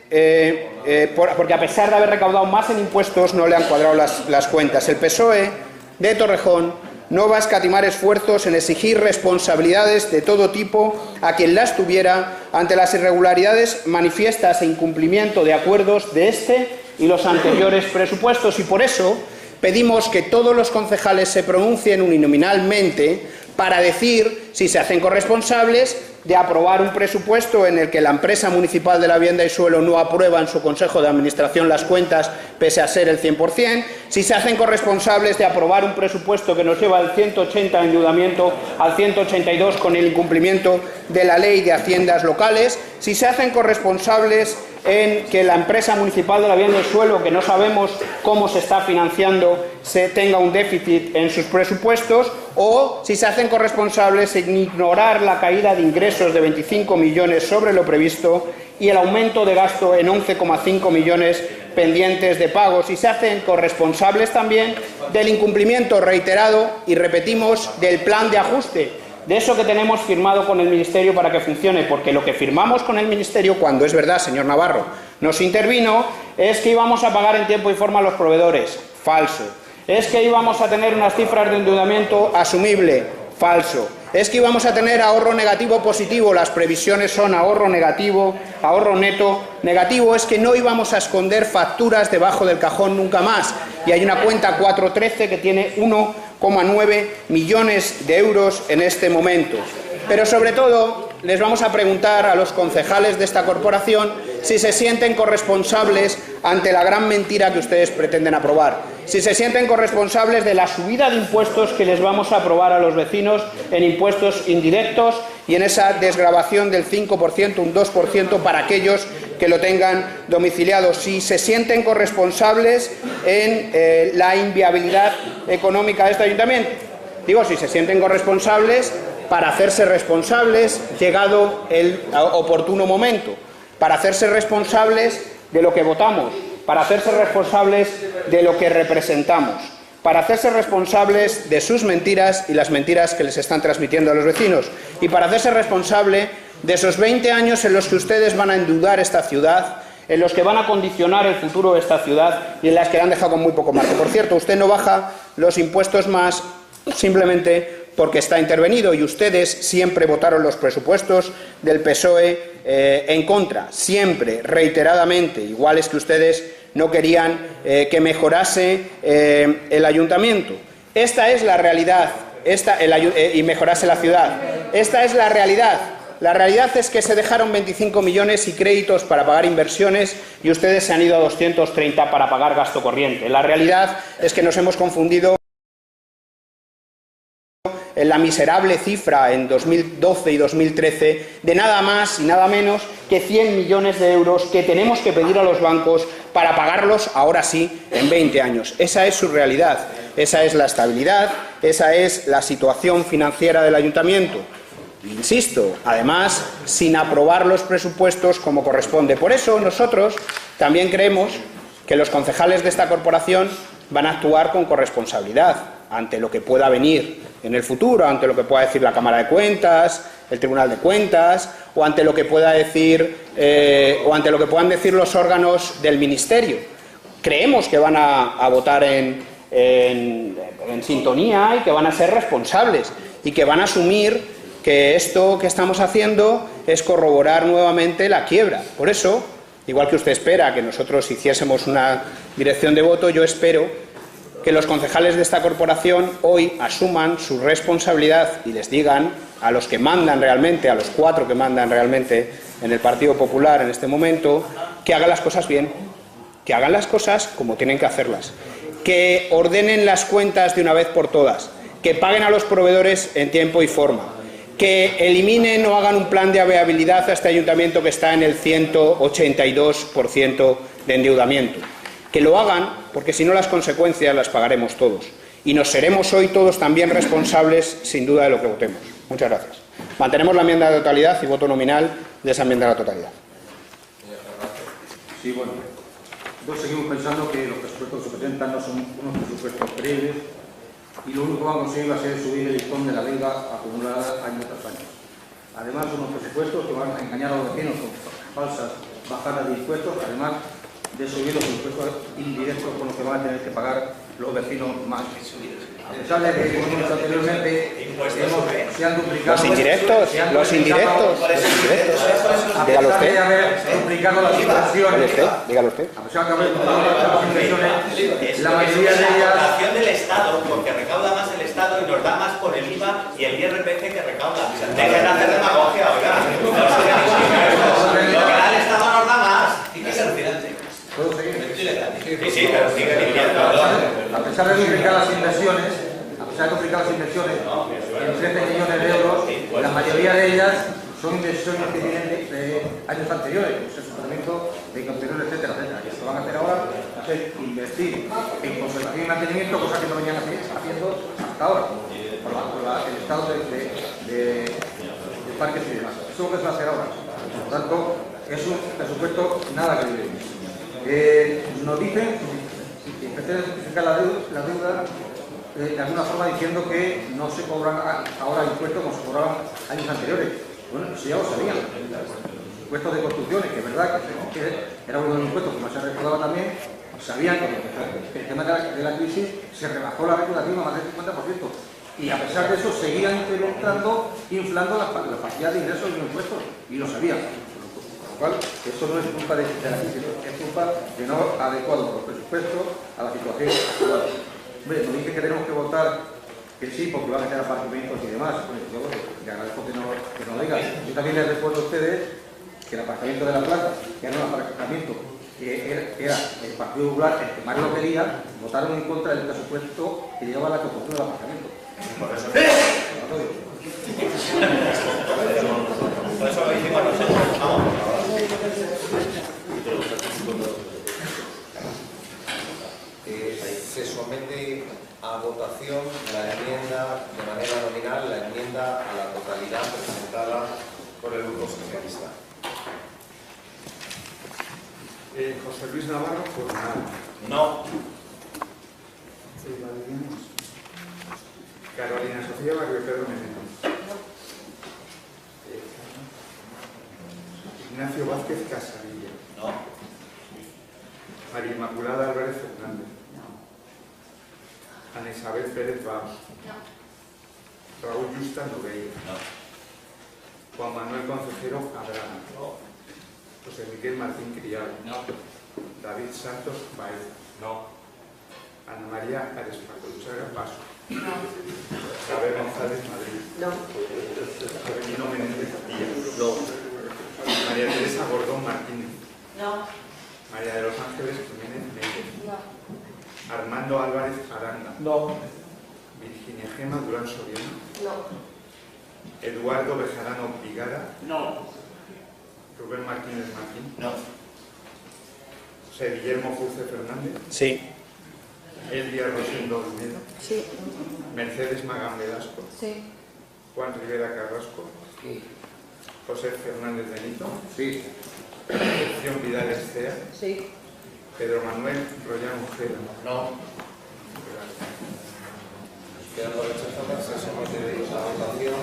porque a pesar de haber recaudado más en impuestos no le han cuadrado las cuentas. El PSOE de Torrejón no va a escatimar esfuerzos en exigir responsabilidades de todo tipo a quien las tuviera ante las irregularidades manifiestas e incumplimiento de acuerdos de este y los anteriores presupuestos, y por eso pedimos que todos los concejales se pronuncien uninominalmente para decir si se hacen corresponsables de aprobar un presupuesto en el que la empresa municipal de la vivienda y suelo no aprueba en su consejo de administración las cuentas pese a ser el 100%, si se hacen corresponsables de aprobar un presupuesto que nos lleva al 180 de endeudamiento, al 182 con el incumplimiento de la ley de haciendas locales, si se hacen corresponsables en que la empresa municipal de la vivienda y suelo, que no sabemos cómo se está financiando, se tenga un déficit en sus presupuestos, o si se hacen corresponsables en ignorar la caída de ingresos de 25 millones sobre lo previsto y el aumento de gasto en 11,5 millones pendientes de pagos, y se hacen corresponsables también del incumplimiento reiterado, y repetimos, del plan de ajuste, de eso que tenemos firmado con el Ministerio para que funcione, porque lo que firmamos con el Ministerio, cuando es verdad, señor Navarro, nos intervino, es que íbamos a pagar en tiempo y forma a los proveedores. Falso. Es que íbamos a tener unas cifras de endeudamiento asumible. Falso. Es que íbamos a tener ahorro negativo positivo. Las previsiones son ahorro negativo, ahorro neto negativo. Es que no íbamos a esconder facturas debajo del cajón nunca más. Y hay una cuenta 413 que tiene 1,9 millones de euros en este momento. Pero sobre todo les vamos a preguntar a los concejales de esta corporación si se sienten corresponsables ante la gran mentira que ustedes pretenden aprobar, si se sienten corresponsables de la subida de impuestos que les vamos a aprobar a los vecinos en impuestos indirectos y en esa desgravación del 5%, un 2% para aquellos que lo tengan domiciliado, si se sienten corresponsables en la inviabilidad económica de este ayuntamiento. Digo, si se sienten corresponsables para hacerse responsables llegado el oportuno momento, para hacerse responsables de lo que votamos, para hacerse responsables de lo que representamos, para hacerse responsables de sus mentiras y las mentiras que les están transmitiendo a los vecinos, y para hacerse responsable de esos 20 años en los que ustedes van a endeudar esta ciudad, en los que van a condicionar el futuro de esta ciudad y en las que la han dejado con muy poco margen. Por cierto, usted no baja los impuestos más simplemente porque está intervenido, y ustedes siempre votaron los presupuestos del PSOE en contra, siempre, reiteradamente. Igual es que ustedes no querían que mejorase el ayuntamiento. Esta es la realidad, y mejorase la ciudad. Esta es la realidad. La realidad es que se dejaron 25 millones y créditos para pagar inversiones y ustedes se han ido a 230 para pagar gasto corriente. La realidad es que nos hemos confundido en la miserable cifra en 2012 y 2013 de nada más y nada menos que 100 millones de euros que tenemos que pedir a los bancos para pagarlos ahora sí en 20 años. Esa es su realidad. esa es la estabilidad, esa es la situación financiera del ayuntamiento. Insisto, además, sin aprobar los presupuestos como corresponde. Por eso nosotros también creemos que los concejales de esta corporación van a actuar con corresponsabilidad ante lo que pueda venir en el futuro, ante lo que pueda decir la Cámara de Cuentas, el Tribunal de Cuentas, o ante lo que pueda decir o ante lo que puedan decir los órganos del Ministerio. Creemos que van a votar en sintonía y que van a ser responsables y que van a asumir que esto que estamos haciendo es corroborar nuevamente la quiebra. Por eso, igual que usted espera que nosotros hiciésemos una dirección de voto, yo espero que los concejales de esta corporación hoy asuman su responsabilidad y les digan a los que mandan realmente, a los 4 que mandan realmente en el Partido Popular en este momento, que hagan las cosas bien, que hagan las cosas como tienen que hacerlas, que ordenen las cuentas de una vez por todas, que paguen a los proveedores en tiempo y forma, que eliminen o hagan un plan de viabilidad a este ayuntamiento que está en el 182% de endeudamiento. Que lo hagan, porque si no las consecuencias las pagaremos todos. Y nos seremos hoy todos también responsables, sin duda, de lo que votemos. Muchas gracias. Mantenemos la enmienda de totalidad y voto nominal de esa enmienda de la totalidad. Sí, bueno, nosotros seguimos pensando que los presupuestos que se presentan no son unos presupuestos breves y lo único que van a conseguir va a ser subir el listón de la deuda acumulada año tras año. Además, son unos presupuestos que van a engañar a los vecinos con falsas bajadas de impuestos, además de subir los impuestos indirectos con los que van a tener que pagar los vecinos más. A pesar de que, como hemos dicho anteriormente, se han duplicado... Los indirectos. Dígalo usted. De haber duplicado las inversiones. Dígalo usted. A pesar de haber duplicado las inversiones, la mayoría de ellas... La aportación del Estado, porque recauda más el Estado y nos da más por el IVA y el IRPF que recauda. Dejen de hacer demagogia, oiga. Lo que da el Estado nos da más. ¿Y qué se refiere? ¿Puedo seguir? Sí, pero sigue diciendo. A pesar de duplicar las inversiones, en 13 millones de euros, la mayoría de ellas son inversiones que vienen de años anteriores, pues el sostenimiento de contenedores, etcétera, etcétera. Y esto van a hacer ahora, es invertir en conservación y mantenimiento, cosa que no venían haciendo hasta ahora, por el estado de parques y demás. Eso es lo que se va a hacer ahora. Por lo tanto, es un presupuesto nada creíble. Nos dicen que pretenden justificar la deuda de alguna forma diciendo que no se cobran ahora impuestos como se cobraban años anteriores. Bueno, eso ya lo sabían. Impuestos de construcciones, que es verdad que era uno de los impuestos, como se recordaba también, sabían que el tema de la crisis se rebajó la recaudación a más del 50%. Y a pesar de eso seguían inflando la partida de ingresos de los impuestos, y lo sabían. Por lo cual, eso no es culpa de la crisis, es culpa de no adecuar los presupuestos a la situación actual. Hombre, nos dice que tenemos que votar que sí, porque van a tener aparcamientos y demás. Pues yo le agradezco que no lo digan. Yo también les recuerdo a ustedes que el aparcamiento de la planta, que era un aparcamiento que era el Partido Popular, el que más lo quería, votaron en contra del presupuesto que llevaba la construcción del aparcamiento. Por eso lo hicimos nosotros. Vamos. Se somete a votación la enmienda de manera nominal, la enmienda a la totalidad presentada por el Grupo Socialista. José Luis Navarro, por nada. No. Carolina Sofía Barrio Pedro Menezes. Ignacio Vázquez Casavilla. No. María Inmaculada Álvarez Fernández. Ana Isabel Pérez Baos. Raúl Justa Nogueira. Juan Manuel Concejero Abraham. José Miguel Martín Criado. David Santos Baez. Ana María Arespacolchaga Paso. Isabel González Madrid. Avelino Menéndez Díaz. María Teresa Gordón Martínez. María de los Ángeles Jiménez Méndez. Armando Álvarez Aranda. Virginia Gema Durán Soriano. Eduardo Bejarano Vigara. Rubén Martínez Martín. José Guillermo Furce Fernández. Sí. Eldia Rosendo Olmedo, Sí. Mercedes Magán Velasco, Sí. Juan Rivera Carrasco, José Fernández Benito, Sí. Concepción Vidal Escea, Sí. Pedro Manuel Rollán Ojeda. No. Quedando rechazadas, se somete a votación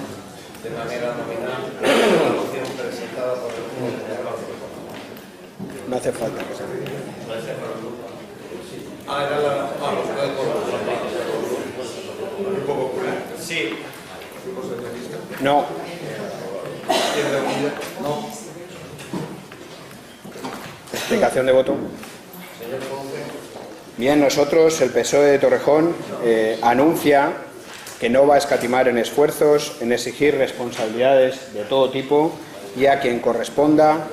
de manera nominal la moción presentada por el grupo de No hace falta que se diga. era la... los Grupo Popular, Sí. Grupo Socialista, No. Izquierda Unida, No. Explicación de voto. Señor Ponce. Bien, nosotros, el PSOE de Torrejón, anuncia que no va a escatimar en esfuerzos, en exigir responsabilidades de todo tipo y a quien corresponda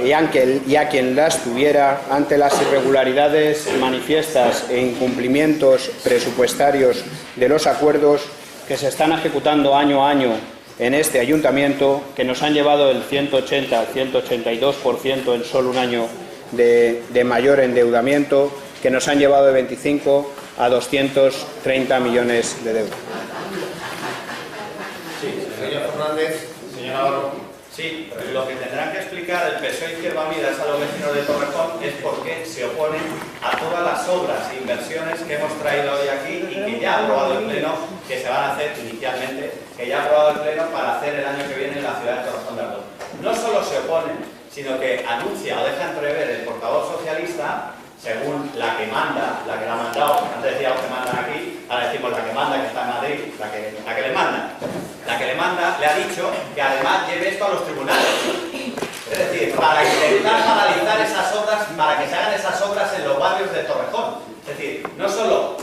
y a quien las tuviera ante las irregularidades manifiestas e incumplimientos presupuestarios de los acuerdos que se están ejecutando año a año en este ayuntamiento, que nos han llevado el 180 al 182% en solo un año de mayor endeudamiento, que nos han llevado de 25 a 230 millones de deuda. Señor Fernández. Señor Navarro. Sí, lo que tendrán que explicar el PSOE Izquierda Unida a los vecinos de Torrejón es por qué se oponen a todas las obras e inversiones que hemos traído hoy aquí y que ya ha aprobado el Pleno, que se van a hacer inicialmente, que ya ha aprobado el Pleno para hacer el año que viene en la ciudad de Torrejón de Ardoz. No solo se oponen, sino que anuncia o deja entrever el portavoz socialista, según la que manda, la que la ha mandado, antes decíamos que mandan aquí, ahora decimos la que manda, que está en Madrid, la que le manda. La que le manda le ha dicho que además lleve esto a los tribunales. Es decir, para intentar paralizar esas obras, para que se hagan esas obras en los barrios de Torrejón. Es decir, no solo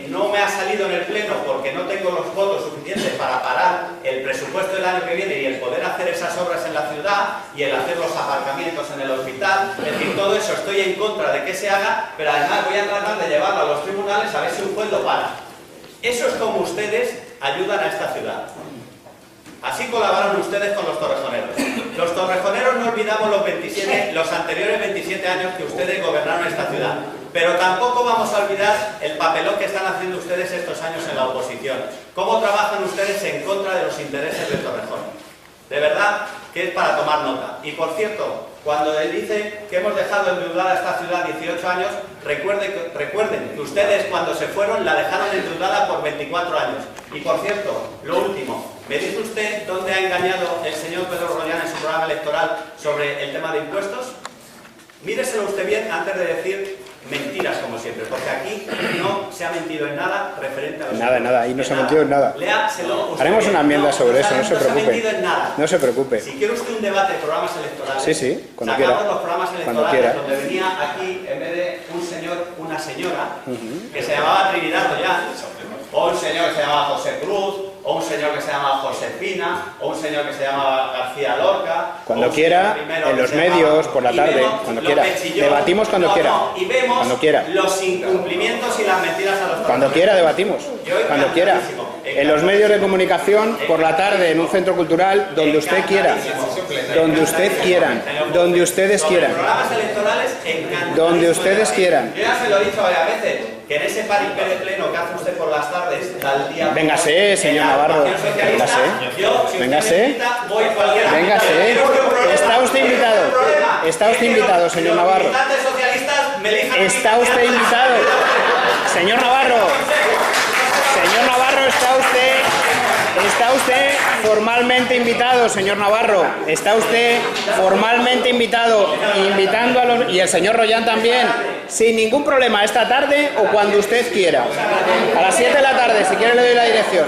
no me ha salido en el Pleno porque no tengo los votos suficientes para parar el presupuesto del año que viene y el poder hacer esas obras en la ciudad y el hacer los aparcamientos en el hospital, es decir, todo eso estoy en contra de que se haga, pero además voy a tratar de llevarlo a los tribunales a ver si un juez lo para. Eso es como ustedes ayudan a esta ciudad. Así colaboraron ustedes con los torrejoneros. Los torrejoneros no olvidamos los anteriores 27 años que ustedes gobernaron esta ciudad. Pero tampoco vamos a olvidar el papelón que están haciendo ustedes estos años en la oposición. Cómo trabajan ustedes en contra de los intereses de Torrejón. De verdad que es para tomar nota. Y por cierto, cuando él dice que hemos dejado endeudada a esta ciudad 18 años, recuerden que ustedes cuando se fueron la dejaron endeudada por 24 años. Y por cierto, lo último, ¿me dice usted dónde ha engañado el señor Pedro Rollán en su programa electoral sobre el tema de impuestos? Míreselo usted bien antes de decir mentiras como siempre, porque aquí no se ha mentido en nada referente a los... Nada, ahí no se ha mentido en nada. Haremos una enmienda sobre eso, no se preocupe. No se preocupe. Si quiere usted un debate de programas electorales, sí, cuando sacamos quiera. los programas electorales donde venía aquí, en vez de un señor, una señora, que se llamaba Trinidad Rollán, o un señor que se llamaba José Cruz, o un señor que se llamaba Josefina, o un señor que se llamaba García Lorca. Cuando quiera, en los medios, por la tarde, cuando quiera. Debatimos cuando quiera. Y vemos cuando quiera. Los incumplimientos y las mentiras a los Cuando quiera debatimos. Cuando quiera. En los medios de comunicación, por la tarde, en un centro cultural, donde usted quiera. Donde usted quieran. Donde ustedes quieran. Programas electorales encantadísimos. Donde ustedes quieran. Yo ya se lo he dicho varias veces, que en ese paripé de pleno que hace usted por las tardes, tal día... Véngase, señor Navarro. Véngase. Véngase. Véngase. Está usted invitado. Está usted invitado, señor Navarro. Está usted invitado. Señor Navarro. Señor Navarro, está usted formalmente invitado, señor Navarro. Está usted formalmente invitado, invitando a los... Y el señor Rollán también, sin ningún problema, esta tarde o cuando usted quiera. A las 7 de la tarde, si quiere le doy la dirección.